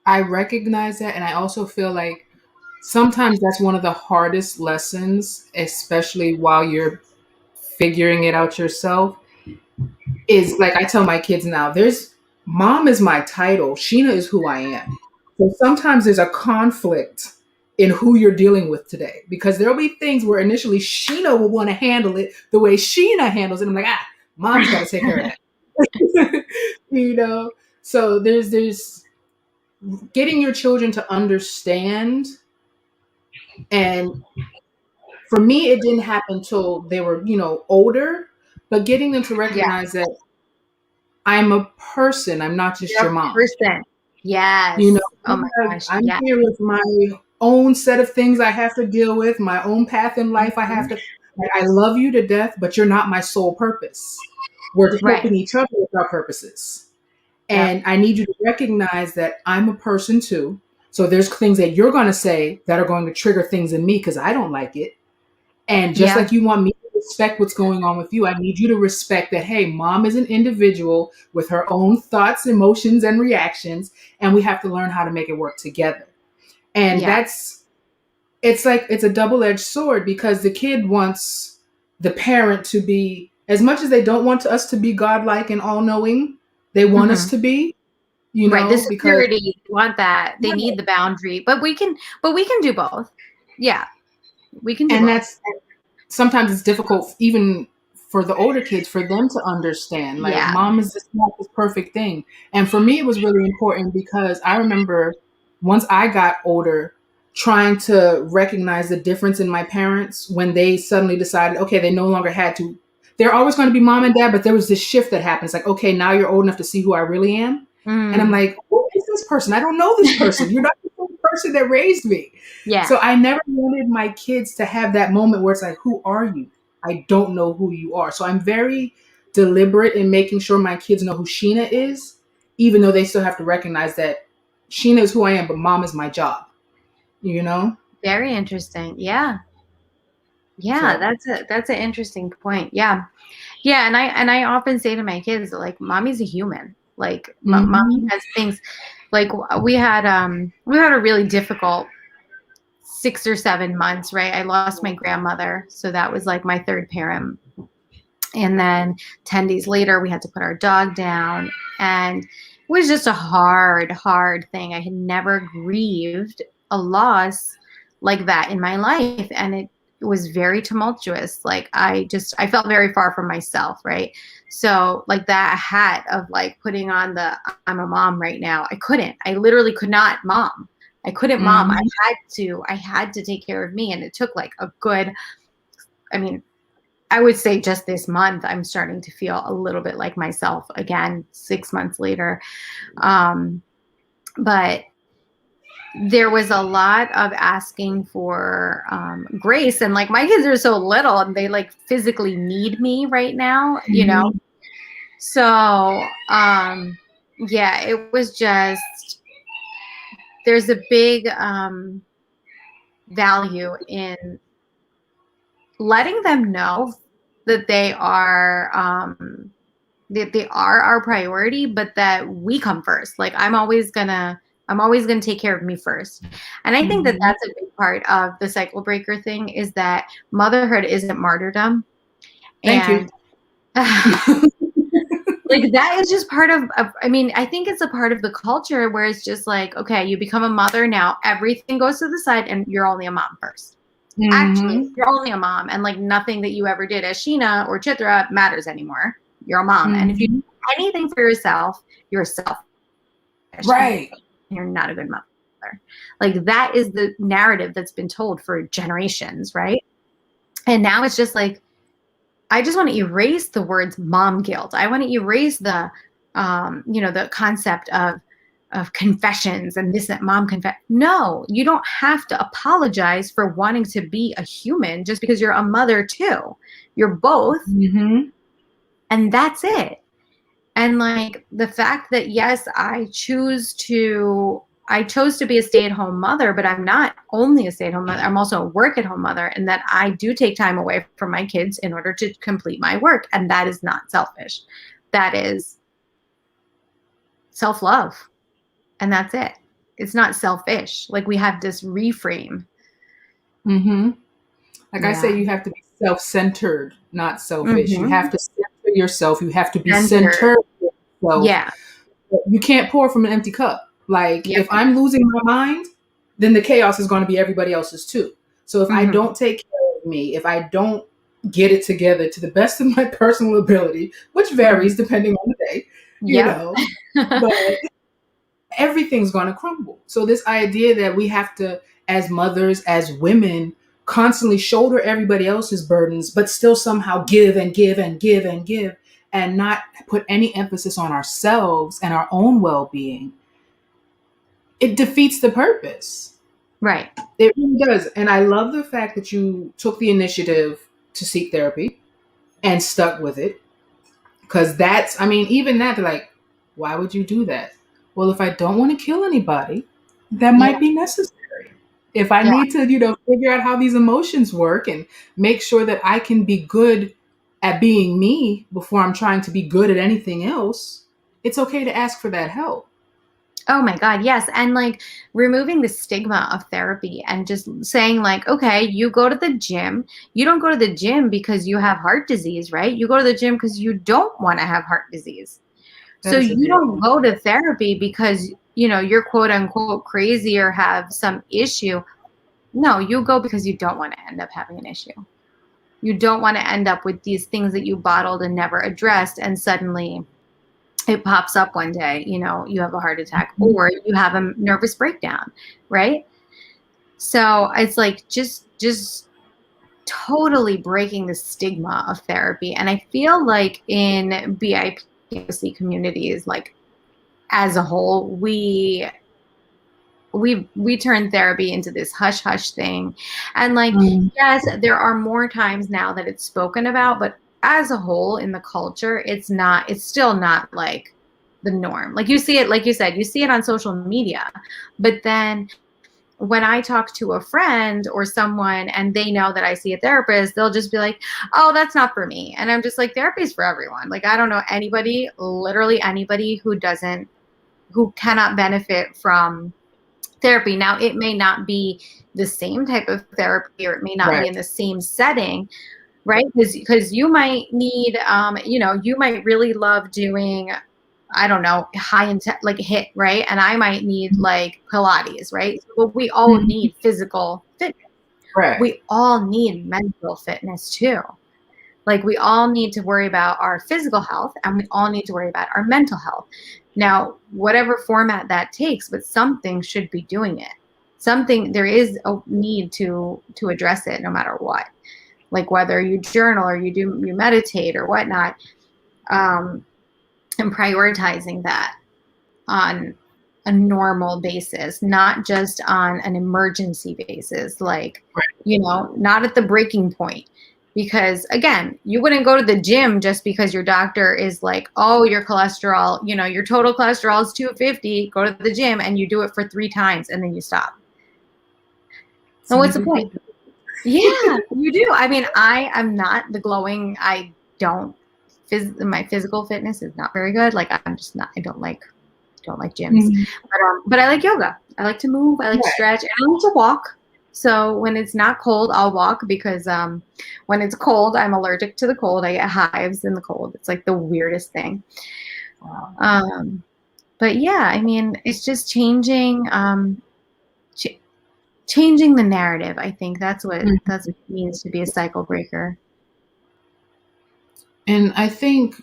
I recognize that, and I also feel like sometimes that's one of the hardest lessons, especially while you're figuring it out yourself. Is like I tell my kids now, there's mom is my title, Sheena is who I am. So sometimes there's a conflict in who you're dealing with today, because there'll be things where initially Sheena will want to handle it the way Sheena handles it. I'm like, mom's got to take care of that. you know, so there's getting your children to understand. And for me, it didn't happen until they were, older, but getting them to Yeah. recognize that I'm a person. I'm not just You're your a mom. person. Yes. You know, Oh my gosh. I'm Yeah. here with my own set of things I have to deal with, my own path in life I have Mhm. to. I love you to death, but you're not my sole purpose. We're Right. helping each other with our purposes. Yep. And I need you to recognize that I'm a person too. So there's things that you're going to say that are going to trigger things in me because I don't like it. And just Yeah. like you want me to respect what's going on with you, I need you to respect that, hey, mom is an individual with her own thoughts, emotions, and reactions, and we have to learn how to make it work together. And Yeah. it's like it's a double-edged sword, because the kid wants the parent to be, as much as they don't want us to be godlike and all-knowing, they want us Hmm. to be, Right. The because security, you want that. They need the boundary, but we can do both. Yeah. We can do and both. that's sometimes it's difficult even for the older kids for them to understand, like Yeah. mom is just not this perfect thing. And for me it was really important, because I remember once I got older trying to recognize the difference in my parents when they suddenly decided, okay, they no longer had to, they're always going to be mom and dad, but there was this shift that happens, like, okay, now you're old enough to see who I really am. And I'm Mm. like, who is this person? I don't know this person. You're not the same person that raised me. Yeah. So I never wanted my kids to have that moment where it's like, who are you? I don't know who you are. So I'm very deliberate in making sure my kids know who Sheena is, even though they still have to recognize that Sheena is who I am, but mom is my job, you know? Very interesting. Yeah. Yeah. So, That's an interesting point. Yeah. Yeah. And I often say to my kids, like, mommy's a human. Like, mommy mhm. has things. Like, we had a really difficult 6 or 7 months, right? I lost my grandmother. So that was like my third parent. And then 10 days later, we had to put our dog down. And it was just a hard thing. I had never grieved a loss like that in my life. And it was very tumultuous. Like, I felt very far from myself, right? So, like, that hat of like putting on the I'm a mom right now, I literally could not mom. I couldn't mom. Mhm. I had to take care of me. And it took like a good, I mean, I would say just this month, I'm starting to feel a little bit like myself again, 6 months later. Um, but there was a lot of asking for grace. And like, my kids are so little and they like physically need me right now, you know? Mhm. So, yeah, it was just, there's a big value in letting them know that they are our priority, but that we come first. Like, I'm always gonna take care of me first. And I think that Mhm. that's a big part of the cycle breaker thing, is that motherhood isn't martyrdom. Thank you. And like, that is just part of, I mean, I think it's a part of the culture where it's just like, okay, you become a mother now, everything goes to the side and you're only a mom first. Actually, Mhm. you're only a mom, and like nothing that you ever did as Sheena or Chitra matters anymore. You're a mom. And if you do Mhm. anything for yourself, you're selfish and Right. you're not a good mother. Like, that is the narrative that's been told for generations, right? And now it's just like, I just want to erase the words mom guilt. I want to erase the concept of confessions and this, that mom confess. No, you don't have to apologize for wanting to be a human just because you're a mother too. You're both. Mhm. And that's it. And like the fact that, yes, I chose to be a stay-at-home mother, but I'm not only a stay-at-home mother, I'm also a work-at-home mother, and that I do take time away from my kids in order to complete my work. And that is not selfish. That is self-love. And that's it. It's not selfish. Like, we have this reframe. Mm-hmm. Like I say, Yeah. you have to be self-centered, not selfish. You Mm-hmm. have to center yourself. You have to be Centered. centered yourself. Yeah. You can't pour from an empty cup. Like Yep. if I'm losing my mind, then the chaos is going to be everybody else's too. So if I Mm-hmm. don't take care of me, if I don't get it together to the best of my personal ability, which Mm-hmm. varies depending on the day, you Yep. know, but everything's going to crumble. So this idea that we have to, as mothers, as women, constantly shoulder everybody else's burdens, but still somehow give and give and give and give, and not put any emphasis on ourselves and our own well-being, it defeats the purpose. Right. It really does. And I love the fact that you took the initiative to seek therapy and stuck with it. Because that's, I mean, even that, they're like, why would you do that? Well, if I don't want to kill anybody, that Yeah. might be necessary. If I Yeah. need to, figure out how these emotions work and make sure that I can be good at being me before I'm trying to be good at anything else, it's okay to ask for that help. Oh my God, yes. And like removing the stigma of therapy and just saying, like, okay, you go to the gym. You don't go to the gym because you have heart disease, right? You go to the gym because you don't want to have heart disease. That So is a you don't beautiful. go to therapy because, you're quote unquote crazy or have some issue. No, you go because you don't want to end up having an issue. You don't want to end up with these things that you bottled and never addressed, and suddenly it pops up one day, you have a heart attack or you have a nervous breakdown, right? So it's like just totally breaking the stigma of therapy. And I feel like in BIPOC communities, like as a whole, we turn therapy into this hush hush thing. And like, Mm, yes, there are more times now that it's spoken about, but as a whole in the culture, it's still not like the norm. Like, you see it, like you said, you see it on social media, but then when I talk to a friend or someone and they know that I see a therapist, they'll just be like, oh, that's not for me. And I'm just like, therapy is for everyone. Like, I don't know anybody, literally anybody, who cannot benefit from therapy. Now, it may not be the same type of therapy, or it may not be right. in the same setting, right? Because you might need, you might really love doing, I don't know, high intent, like hit, right? And I might need like Pilates, right? But we all Mhm. need physical fitness. Right. We all need mental fitness too. Like, we all need to worry about our physical health, and we all need to worry about our mental health. Now, whatever format that takes, but something should be doing it. There is a need to address it no matter what. Like, whether you journal or you meditate or whatnot, and prioritizing that on a normal basis, not just on an emergency basis, like, not at the breaking point. Because again, you wouldn't go to the gym just because your doctor is like, oh, your cholesterol, your total cholesterol is 250, go to the gym, and you do it for 3 times and then you stop. And Some what's the people point? do. Yeah, you do. I mean, I am not the glowing, I don't, my physical fitness is not very good. Like, I'm just not, I don't like gyms, Mhm. but I like yoga. I like to move. I like to Right. stretch, and I like to walk. So when it's not cold, I'll walk, because when it's cold, I'm allergic to the cold. I get hives in the cold. It's like the weirdest thing. Wow. Um, but yeah, I mean, it's just ch- changing the narrative. I think that's what it means to be a cycle breaker. And I think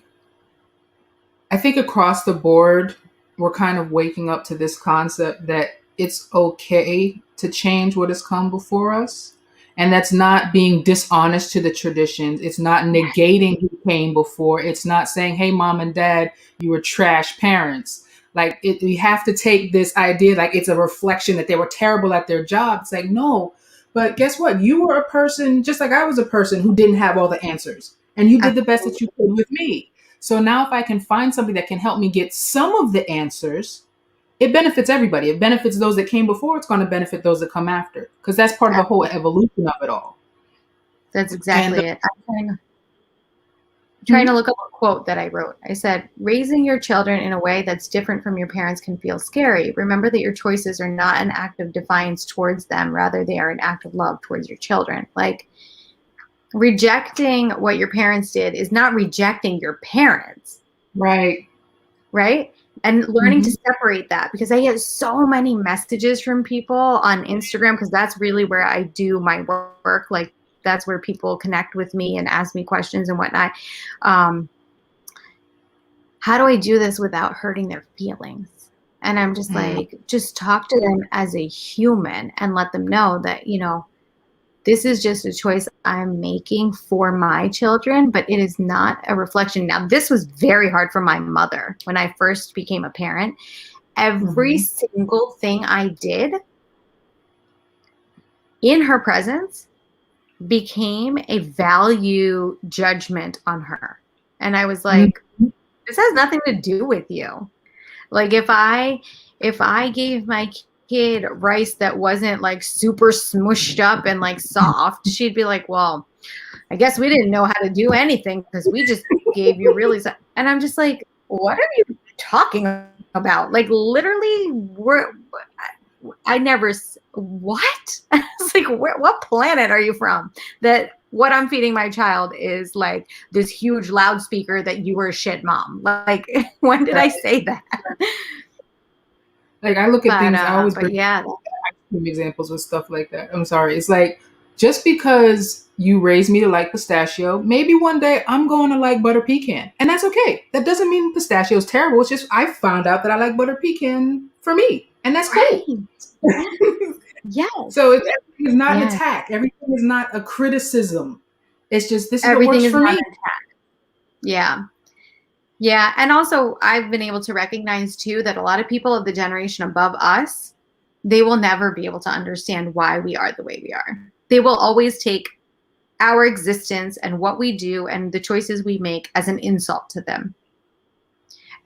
across the board, we're kind of waking up to this concept that it's okay to change what has come before us. And that's not being dishonest to the traditions. It's not negating who came before. It's not saying, hey, mom and dad, you were trash parents. Like, we have to take this idea like it's a reflection that they were terrible at their job. It's like, no. But guess what? You were a person, just like I was a person, who didn't have all the answers. And you did the best that you could with me. So now if I can find somebody that can help me get some of the answers, it benefits everybody. It benefits those that came before. It's going to benefit those that come after, because that's part of the whole evolution of it all. That's And exactly it. I'm trying to look up a quote that I wrote. I said, raising your children in a way that's different from your parents can feel scary. Remember that your choices are not an act of defiance towards them. Rather, they are an act of love towards your children. Like, rejecting what your parents did is not rejecting your parents. right. Right? And learning to separate that, because I get so many messages from people on Instagram, because that's really where I do my work. Like, that's where people connect with me and ask me questions and whatnot. How do I do this without hurting their feelings? And I'm just like, just talk to them as a human and let them know that, you know, this is just a choice I'm making for my children, but it is not a reflection. Now, this was very hard for my mother when I first became a parent. Every single thing I did in her presence became a value judgment on her. And I was like, this has nothing to do with you. Like, if I gave my kid rice that wasn't like super smushed up and like soft, she'd be like, well, I guess we didn't know how to do anything because we just gave you really soft. And I'm just like, what are you talking about? Like, literally, I never, what? I was like, what planet are you from? That what I'm feeding my child is like this huge loudspeaker that you were a shit mom. Like, when did I say that? Like, I look at things, I always bring yeah, examples with stuff like that. I'm sorry. It's like, just because you raised me to like pistachio, maybe one day I'm going to like butter pecan. And that's okay. That doesn't mean pistachio is terrible. It's just I found out that I like butter pecan for me. And that's cool. Yes. So everything is not an attack. Everything is not a criticism. It's just, this is everything what works is for not me. an attack. Yeah. Yeah. And also, I've been able to recognize too that a lot of people of the generation above us, they will never be able to understand why we are the way we are. They will always take our existence and what we do and the choices we make as an insult to them.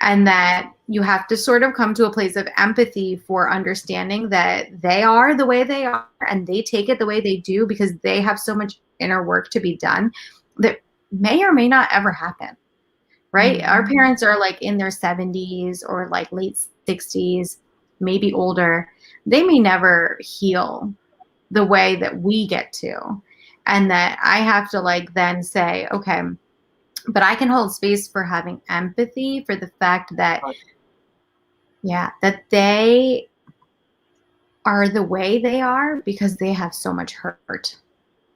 And that you have to sort of come to a place of empathy for understanding that they are the way they are and they take it the way they do because they have so much inner work to be done that may or may not ever happen. Right? Our parents are like in their 70s or like late 60s, maybe older. They may never heal the way that we get to. And that I have to like then say, okay, but I can hold space for having empathy for the fact that, that they are the way they are because they have so much hurt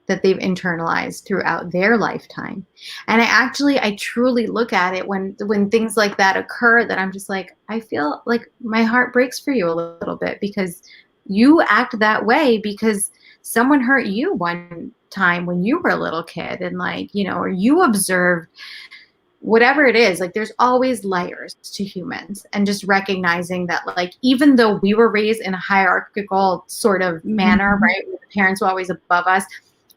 that they've internalized throughout their lifetime. And I truly look at it when things like that occur, that I'm just like, I feel like my heart breaks for you a little bit because you act that way because someone hurt you one time when you were a little kid, and like, you know, or you observed whatever it is. Like, there's always layers to humans, and just recognizing that, like, even though we were raised in a hierarchical sort of manner, right, with the parents were always above us,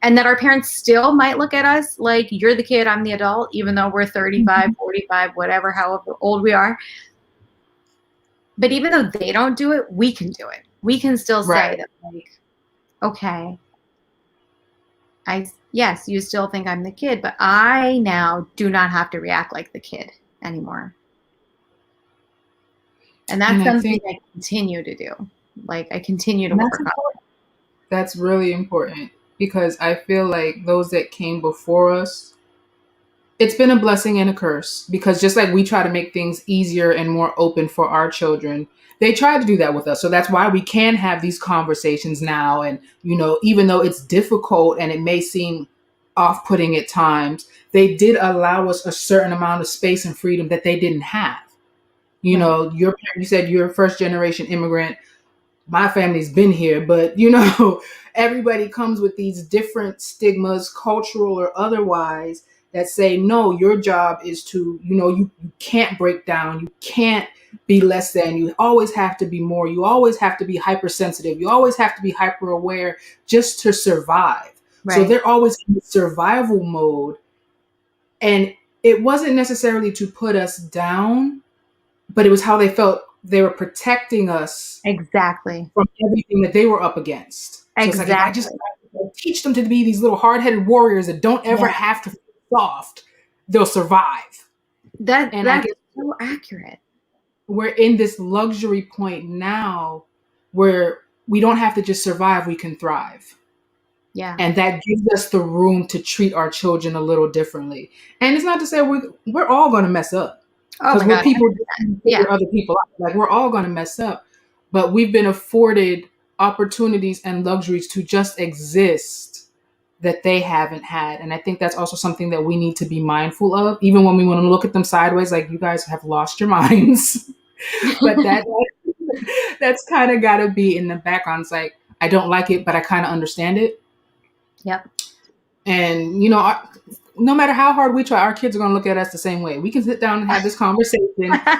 and that our parents still might look at us like, you're the kid, I'm the adult, even though we're 35, 45, whatever, however old we are. But even though they don't do it, we can do it. We can still say that, like, okay, yes, you still think I'm the kid, but I now do not have to react like the kid anymore. And that's something I continue to do. Like, I continue to work on it. That's really important, because I feel like those that came before us, it's been a blessing and a curse, because just like we try to make things easier and more open for our children, they try to do that with us. So that's why we can have these conversations now. And, you know, even though it's difficult and it may seem off-putting at times, they did allow us a certain amount of space and freedom that they didn't have. You know, you said you're a first generation immigrant. My family's been here, but, you know, everybody comes with these different stigmas, cultural or otherwise, that say, no, your job is to, you know, you can't break down. You can't be less than. You always have to be more. You always have to be hypersensitive. You always have to be hyper aware just to survive. So they're always in survival mode. And it wasn't necessarily to put us down, but it was how they felt they were protecting us Exactly. from everything that they were up against. So it's like, if I just Exactly. teach them to be these little hard-headed warriors that don't ever Yeah. have to feel soft, they'll survive. And I That's guess so accurate. we're in this luxury point now where we don't have to just survive, we can thrive. Yeah. And that gives us the room to treat our children a little differently. And it's not to say we're all going to mess up, Oh because my we're God. people 100%. just Yeah. figure other people out. Like, we're all going to mess up, but we've been afforded opportunities and luxuries to just exist that they haven't had. And I think that's also something that we need to be mindful of, even when we want to look at them sideways, like, you guys have lost your minds. But that's kind of got to be in the background. It's like, I don't like it, but I kind of understand it. Yep. And, no matter how hard we try, our kids are going to look at us the same way. We can sit down and have this conversation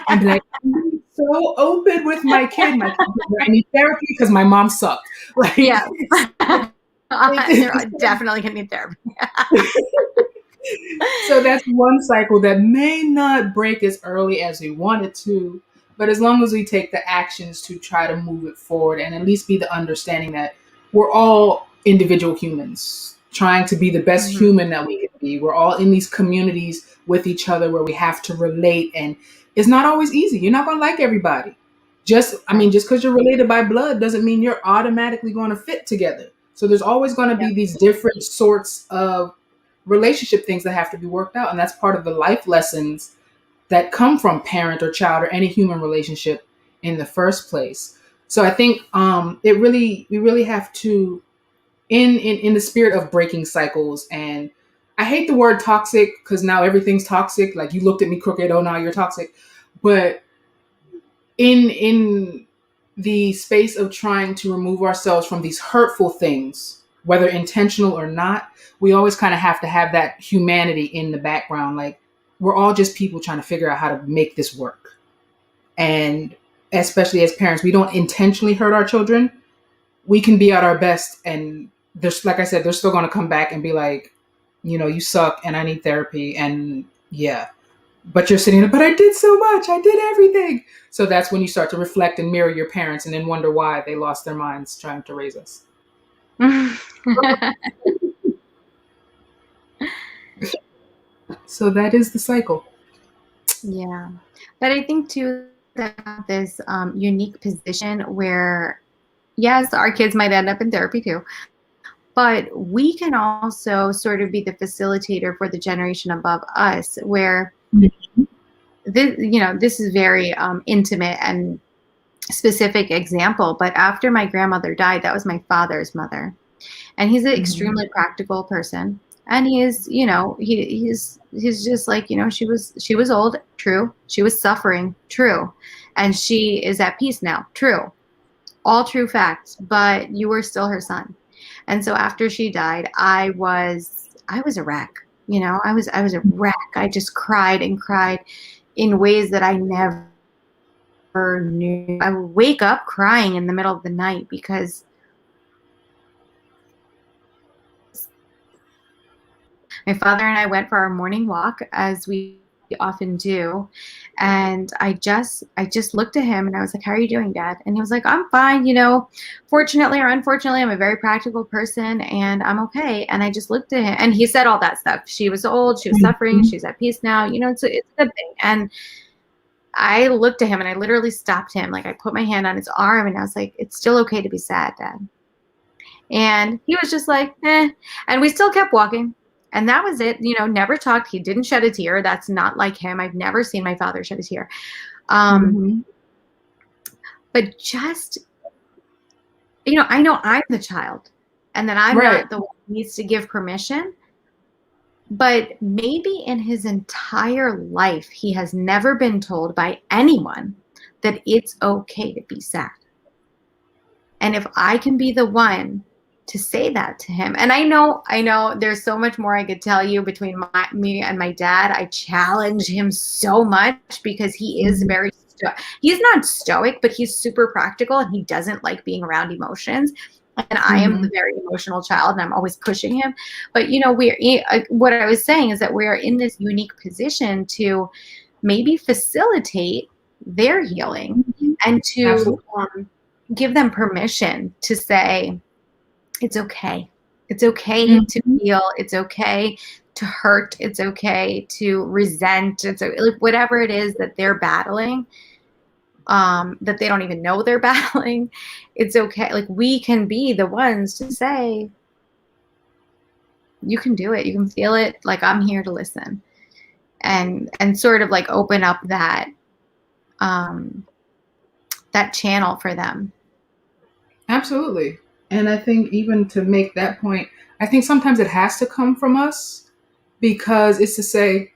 and be like, I'm so open with my kid. My kid, I need therapy because my mom sucked. Like, Yeah. They're it's- definitely going to need therapy. so that's one cycle that may not break as early as we want it to, but as long as we take the actions to try to move it forward, and at least be the understanding that we're all individual humans trying to be the best Mhm. human that we can be. We're all in these communities with each other where we have to relate, and it's not always easy. You're not going to like everybody. Just because you're related by blood doesn't mean you're automatically going to fit together. So there's always going to Yep. be these different sorts of relationship things that have to be worked out, and that's part of the life lessons that come from parent or child or any human relationship in the first place. So I think we really have to, in the spirit of breaking cycles. And I hate the word toxic, because now everything's toxic. Like, you looked at me crooked, oh, now you're toxic. But in the space of trying to remove ourselves from these hurtful things, whether intentional or not, we always kind of have to have that humanity in the background. Like, we're all just people trying to figure out how to make this work. And especially as parents, we don't intentionally hurt our children. We can be at our best, and there's, like I said, they're still going to come back and be like, you suck and I need therapy. And yeah, but you're sitting there, but I did so much, I did everything. So that's when you start to reflect and mirror your parents, and then wonder why they lost their minds trying to raise us. So that is the cycle. Yeah. But I think too that this unique position where, yes, our kids might end up in therapy too, but we can also sort of be the facilitator for the generation above us, where this is very intimate and specific example. But after my grandmother died, that was my father's mother, and he's an extremely practical person. And he is, he's just like, she was old, true. She was suffering, true. And she is at peace now, true. All true facts, but you were still her son. And so after she died, I was a wreck. I was a wreck. I just cried and cried in ways that I never knew. I would wake up crying in the middle of the night because my father and I went for our morning walk, as we often do. And I just looked at him and I was like, "How are you doing, Dad?" And he was like, "I'm fine. Fortunately or unfortunately, I'm a very practical person and I'm okay." And I just looked at him and he said all that stuff. She was old, she was suffering, she's at peace now. It's a good thing. And I looked at him and I literally stopped him. Like, I put my hand on his arm and I was like, "It's still okay to be sad, Dad." And he was just like, "Eh." And we still kept walking. And that was it. Never talked. He didn't shed a tear. That's not like him. I've never seen my father shed a tear. But just, I know I'm the child and that I'm Right. not the one who needs to give permission. But maybe in his entire life, he has never been told by anyone that it's okay to be sad. And if I can be the one to say that to him, and I know there's so much more I could tell you between me and my dad. I challenge him so much because he is he's not stoic, but he's super practical and he doesn't like being around emotions. And I am Mm-hmm. the very emotional child, and I'm always pushing him. But what I was saying is that we are in this unique position to maybe facilitate their healing, and to Absolutely. give them permission to say, it's okay. It's okay to Mm-hmm. feel. It's okay to hurt. It's okay to resent. It's like whatever it is that they're battling, that they don't even know they're battling. It's okay. Like, we can be the ones to say, you can do it. You can feel it. Like, I'm here to listen, and sort of like open up um, that channel for them. Absolutely. And I think even to make that point, I think sometimes it has to come from us because it's to say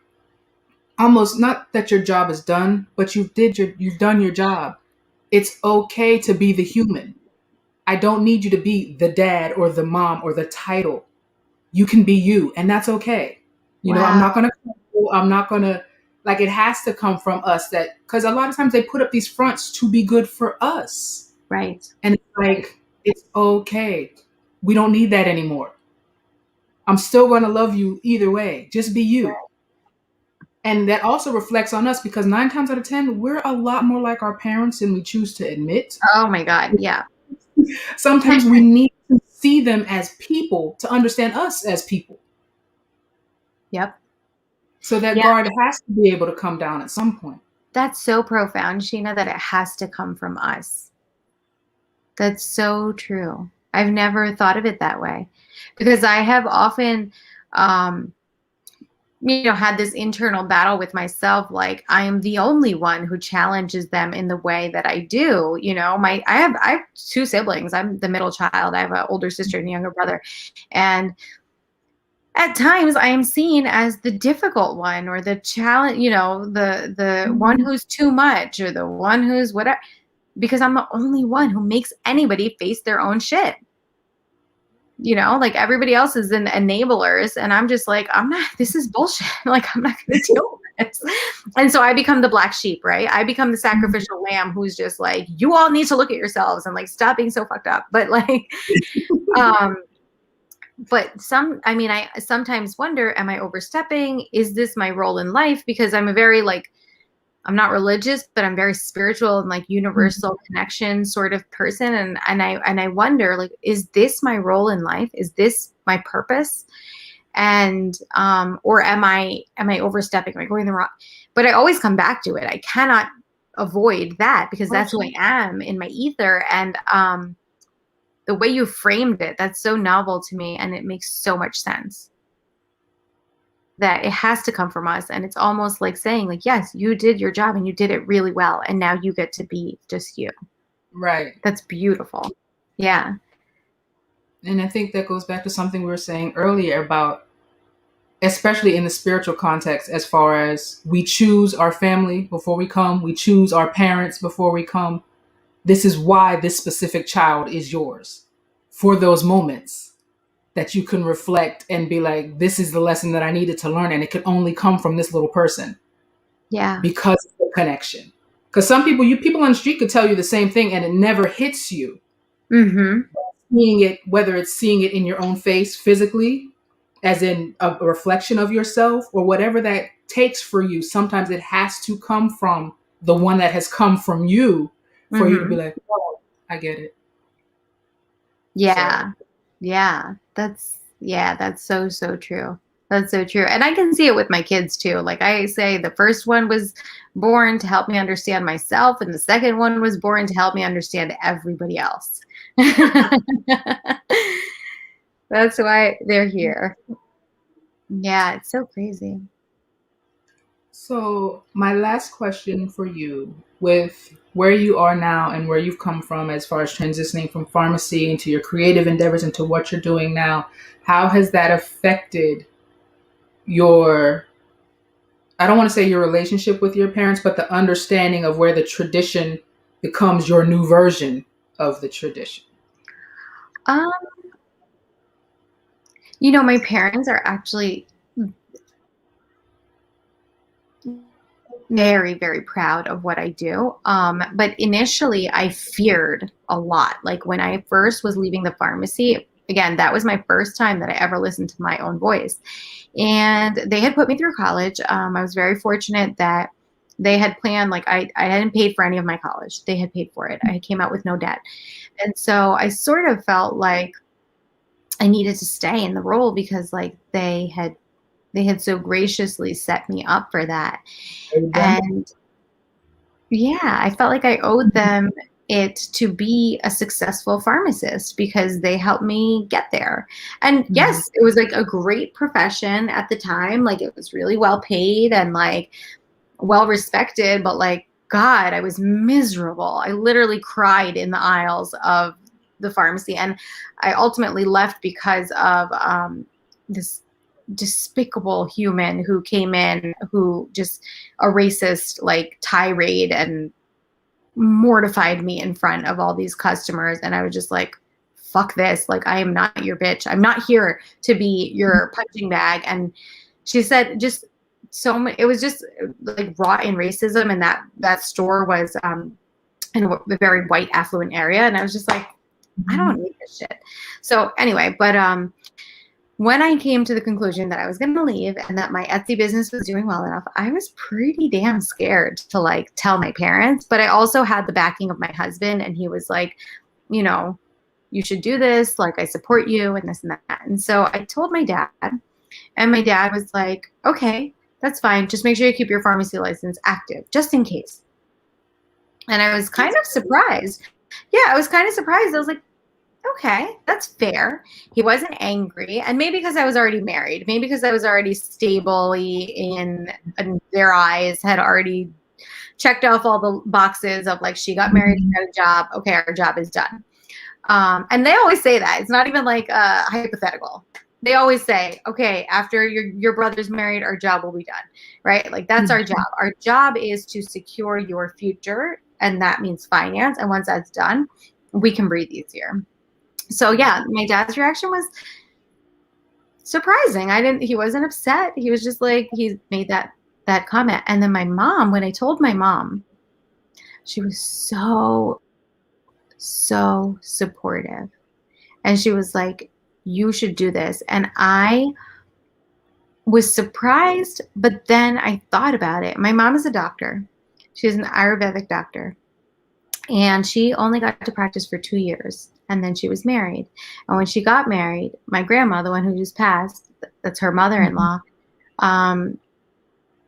almost not that your job is done, but you've done your job. It's okay to be the human. I don't need you to be the dad or the mom or the title. You can be you, and that's okay. I'm Wow. not gonna. I'm not gonna. Like, it has to come from us, that because a lot of times they put up these fronts to be good for us, Right. and it's Right. like it's okay. We don't need that anymore. I'm still gonna love you either way. Just be you. And that also reflects on us because 9 times out of 10, we're a lot more like our parents than we choose to admit. Oh my God. Yeah. Sometimes we need to see them as people to understand us as people. Yep. So that Yeah. guard has to be able to come down at some point. That's so profound, Sheena, that it has to come from us. That's so true. I've never thought of it that way, because I have often, um, had this internal battle with myself. Like, I am the only one who challenges them in the way that I do. I have 2 siblings. I'm the middle child. I have an older sister and a younger brother, and at times I am seen as the difficult one, or the challenge, the one Mhm. who's too much, or the one who's whatever, because I'm the only one who makes anybody face their own shit. Like, everybody else is in enablers, and I'm just like, I'm not, this is bullshit. Like, I'm not going to deal with this. And so I become the black sheep, right? I become the sacrificial lamb who's just like, you all need to look at yourselves and like stop being so fucked up. But like, um, I sometimes wonder, am I overstepping? Is this my role in life? Because I'm a very like, I'm not religious, but I'm very spiritual and like universal connection sort of person. And I wonder, like, is this my role in life? Is this my purpose? And or am I overstepping? Am I going the wrong? But I always come back to it. I cannot avoid that, because that's who I am in my ether. And the way you framed it, that's so novel to me, and it makes so much sense. That it has to come from us, and it's almost like saying, like, yes, you did your job and you did it really well, and now you get to be just you. Right. That's beautiful. Yeah. And I think that goes back to something we were saying earlier about, especially in the spiritual context, as far as we choose our family before we come, we choose our parents before we come. This is why this specific child is yours for those moments that you can reflect and be like, this is the lesson that I needed to learn. And it could only come from this little person Yeah. because of the connection. Because people on the street could tell you the same thing and it never hits you. Mm-hmm. Seeing it, whether it's seeing it in your own face physically, as in a reflection of yourself, or whatever that takes for you, sometimes it has to come from the one that has come from you for you to be Mm-hmm. like, oh, I get it. So, Yeah. That's so, so true. That's so true. And I can see it with my kids too. Like, I say, the first one was born to help me understand myself, and the second one was born to help me understand everybody else. That's why they're here. Yeah, it's so crazy. so my last question for you, with where you are now and where you've come from as far as transitioning from pharmacy into your creative endeavors into what you're doing now, how has that affected your, I don't want to say your relationship with your parents, but the understanding of where the tradition becomes your new version of the tradition? Um, my parents are actually very, very proud of what I do. But initially, I feared a lot. Like when I first was leaving the pharmacy, again, that was my first time that I ever listened to my own voice. And they had put me through college. I was very fortunate that they had planned, like, I hadn't paid for any of my college. They had paid for it. I came out with no debt. And so I sort of felt like I needed to stay in the role because, like, they had so graciously set me up for that. Them. And yeah, I felt like I owed them it to be a successful pharmacist because they helped me get there. And Mhm. yes, it was like a great profession at the time. Like it was really well paid and like well respected, but like, God, I was miserable. I literally cried in the aisles of the pharmacy. And I ultimately left because of this despicable human who came in who just a racist like tirade and mortified me in front of all these customers. And I was just like, fuck this. Like, I am not your bitch. I'm not here to be your punching bag. And she said, just so much, it was just like rotten racism. And that store was in a very white, affluent area. And I was just like, I Mhm. don't need this shit. So anyway, but when I came to the conclusion that I was going to leave and that my Etsy business was doing well enough, I was pretty damn scared to like tell my parents. But I also had the backing of my husband, and he was like, you know, you should do this. Like, I support you and this and that. And so I told my dad, and my dad was like, okay, that's fine. Just make sure you keep your pharmacy license active just in case. And I was kind That's of surprised. Yeah, I was kind of surprised. I was like, okay, that's fair. He wasn't angry. And maybe because I was already married, maybe because I was already stably in their eyes, had already checked off all the boxes of like, she got married, she Mhm. got a job. Okay, our job is done. And they always say that. It's not even like hypothetical. They always say, okay, after your brother's married, our job will be done, right? Like that's our job. Our job is to secure your future, and that means finance. And once that's done, we can breathe easier. So yeah, my dad's reaction was surprising. He wasn't upset. He was just like, he made that comment. And then my mom, when I told my mom, she was so supportive. And she was like, you should do this. And I was surprised, but then I thought about it. My mom is a doctor. She's an Ayurvedic doctor. And she only got to practice for 2 years. And then she was married. And when she got married, my grandma, the one who just passed, that's her mother in Mhm. law, um,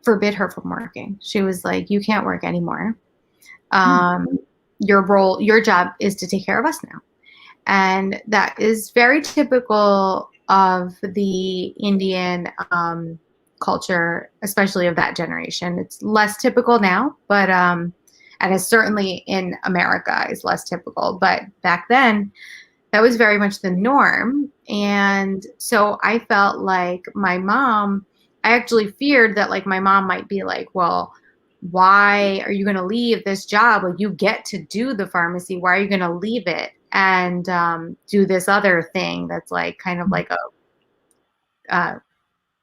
forbid her from working. She was like, you can't work anymore. Mhm. Um, your job is to take care of us now. And that is very typical of the Indian culture, especially of that generation. It's less typical now, but and it's certainly in America is less typical. But back then, that was very much the norm. And so I felt like my mom, I actually feared that like my mom might be like, well, why are you going to leave this job? Like you get to do the pharmacy. Why are you going to leave it and do this other thing that's like kind of like a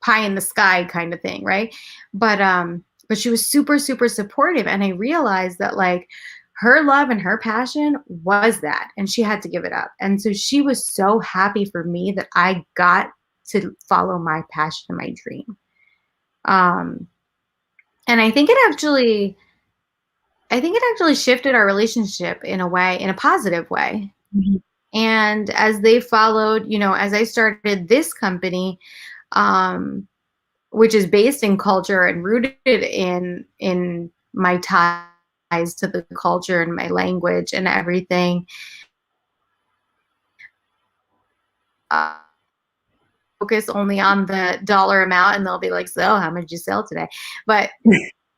pie in the sky kind of thing, right? But she was super supportive, and I realized that like her love and her passion was that, and she had to give it up. And so she was so happy for me that I got to follow my passion and my dream. Um, and I think it actually shifted our relationship in a way, in a positive way. Mhm. And as they followed, as I started this company, um, which is based in culture and rooted in my ties to the culture and my language and everything. Focus only on the dollar amount, and they'll be like, so how much did you sell today? But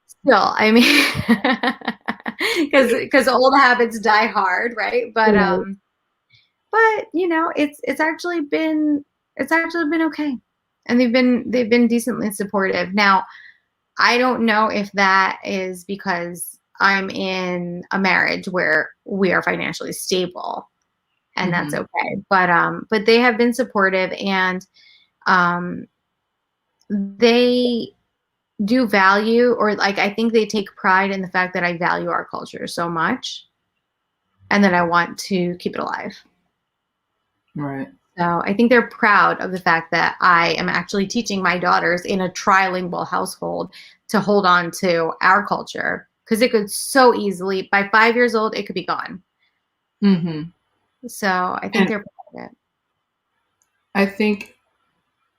still, I mean, because old habits die hard, right? Right. But it's actually been okay, and they've been decently supportive. Now I don't know if that is because I'm in a marriage where we are financially stable, and that's Mhm. okay. But they have been supportive, and um they do value, or like I think they take pride in the fact that I value our culture so much and that I want to keep it alive. Right. So I think they're proud of the fact that I am actually teaching my daughters in a trilingual household to hold on to our culture, because it could so easily, by 5 years old, it could be gone. Mm-hmm. So I think And they're proud of it. I think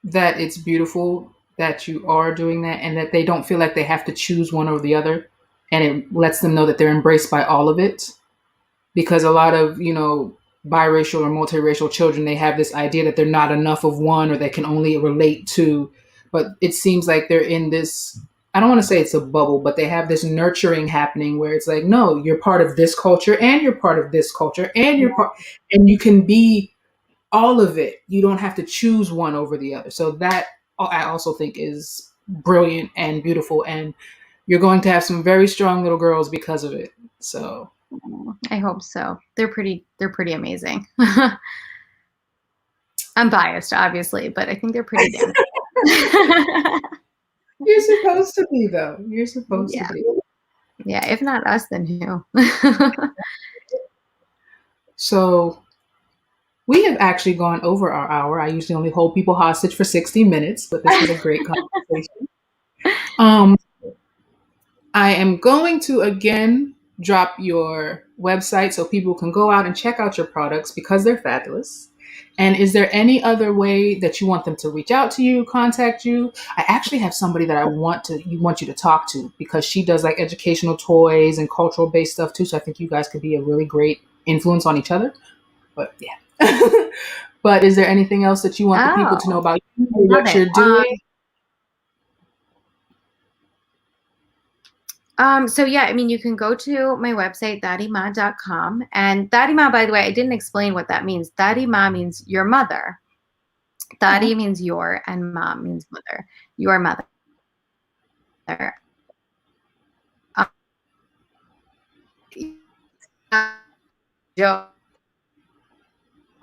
that it's beautiful that you are doing that and that they don't feel like they have to choose one or the other. And it lets them know that they're embraced by all of it. Because a lot of, biracial or multiracial children, they have this idea that they're not enough of one or they can only relate to. But it seems like they're in this, I don't want to say it's a bubble, but they have this nurturing happening where it's like, no, you're part of this culture and you're part of this culture and you're part, and you can be all of it. You don't have to choose one over the other. So that I also think is brilliant and beautiful. And you're going to have some very strong little girls because of it. So I hope so. They're pretty amazing. I'm biased, obviously, but I think they're pretty damn cool. you're supposed to be, though. You're supposed to Yeah. be. Yeah. If not us, then who? So we have actually gone over our hour. I usually only hold people hostage for 60 minutes, but this was a great conversation. Um, I am going to again drop your website so people can go out and check out your products because they're fabulous. And is there any other way that you want them to reach out to you, contact you? I actually have somebody that I want you to talk to because she does like educational toys and cultural based stuff too. So I think you guys could be a really great influence on each other. But yeah. But is there anything else that you want the people to know Oh, about you, I love what it. you're doing? So yeah, I mean, you can go to my website, taarimaa.com. And Taari Maa, by the way, I didn't explain what that means. Taari Maa means your mother. Taari Oh, means your, and Ma means mother. Your mother. Joe.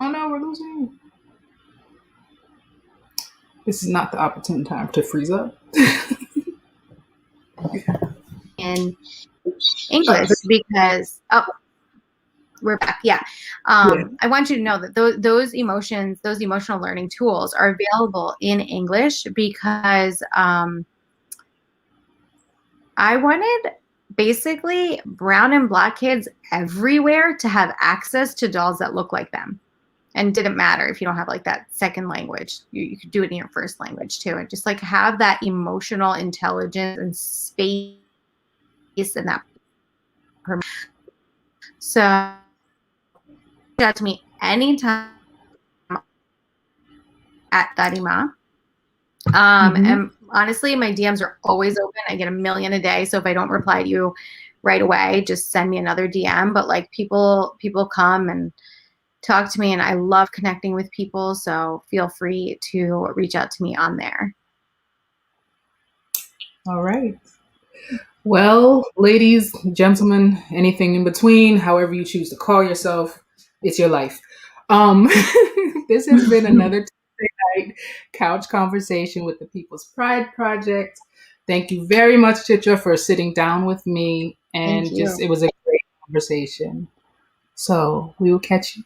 oh no, we're losing you. This is not the opportune time to freeze up. In Uh, English, because we're back. Yeah. yeah. I want you to know that those emotions, those emotional learning tools are available in English because I wanted basically brown and black kids everywhere to have access to dolls that look like them. And it didn't matter if you don't have like that second language, you could do it in your first language too. And just like have that emotional intelligence and space and that. So that to me anytime at Taari Maa. Mm-hmm. And honestly, my DMs are always open. I get a million a day. So if I don't reply to you right away, just send me another DM. But like people come and talk to me, and I love connecting with people. So feel free to reach out to me on there. All right. Well, ladies, gentlemen, anything in between, however you choose to call yourself, it's your life. Um, this has been another Tuesday night couch conversation with the People's Pride Project. Thank you very much, Chitra, for sitting down with me, Thank and just you. it was a great conversation. So we will catch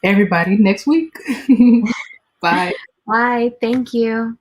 everybody next week. Bye. Bye. Thank you.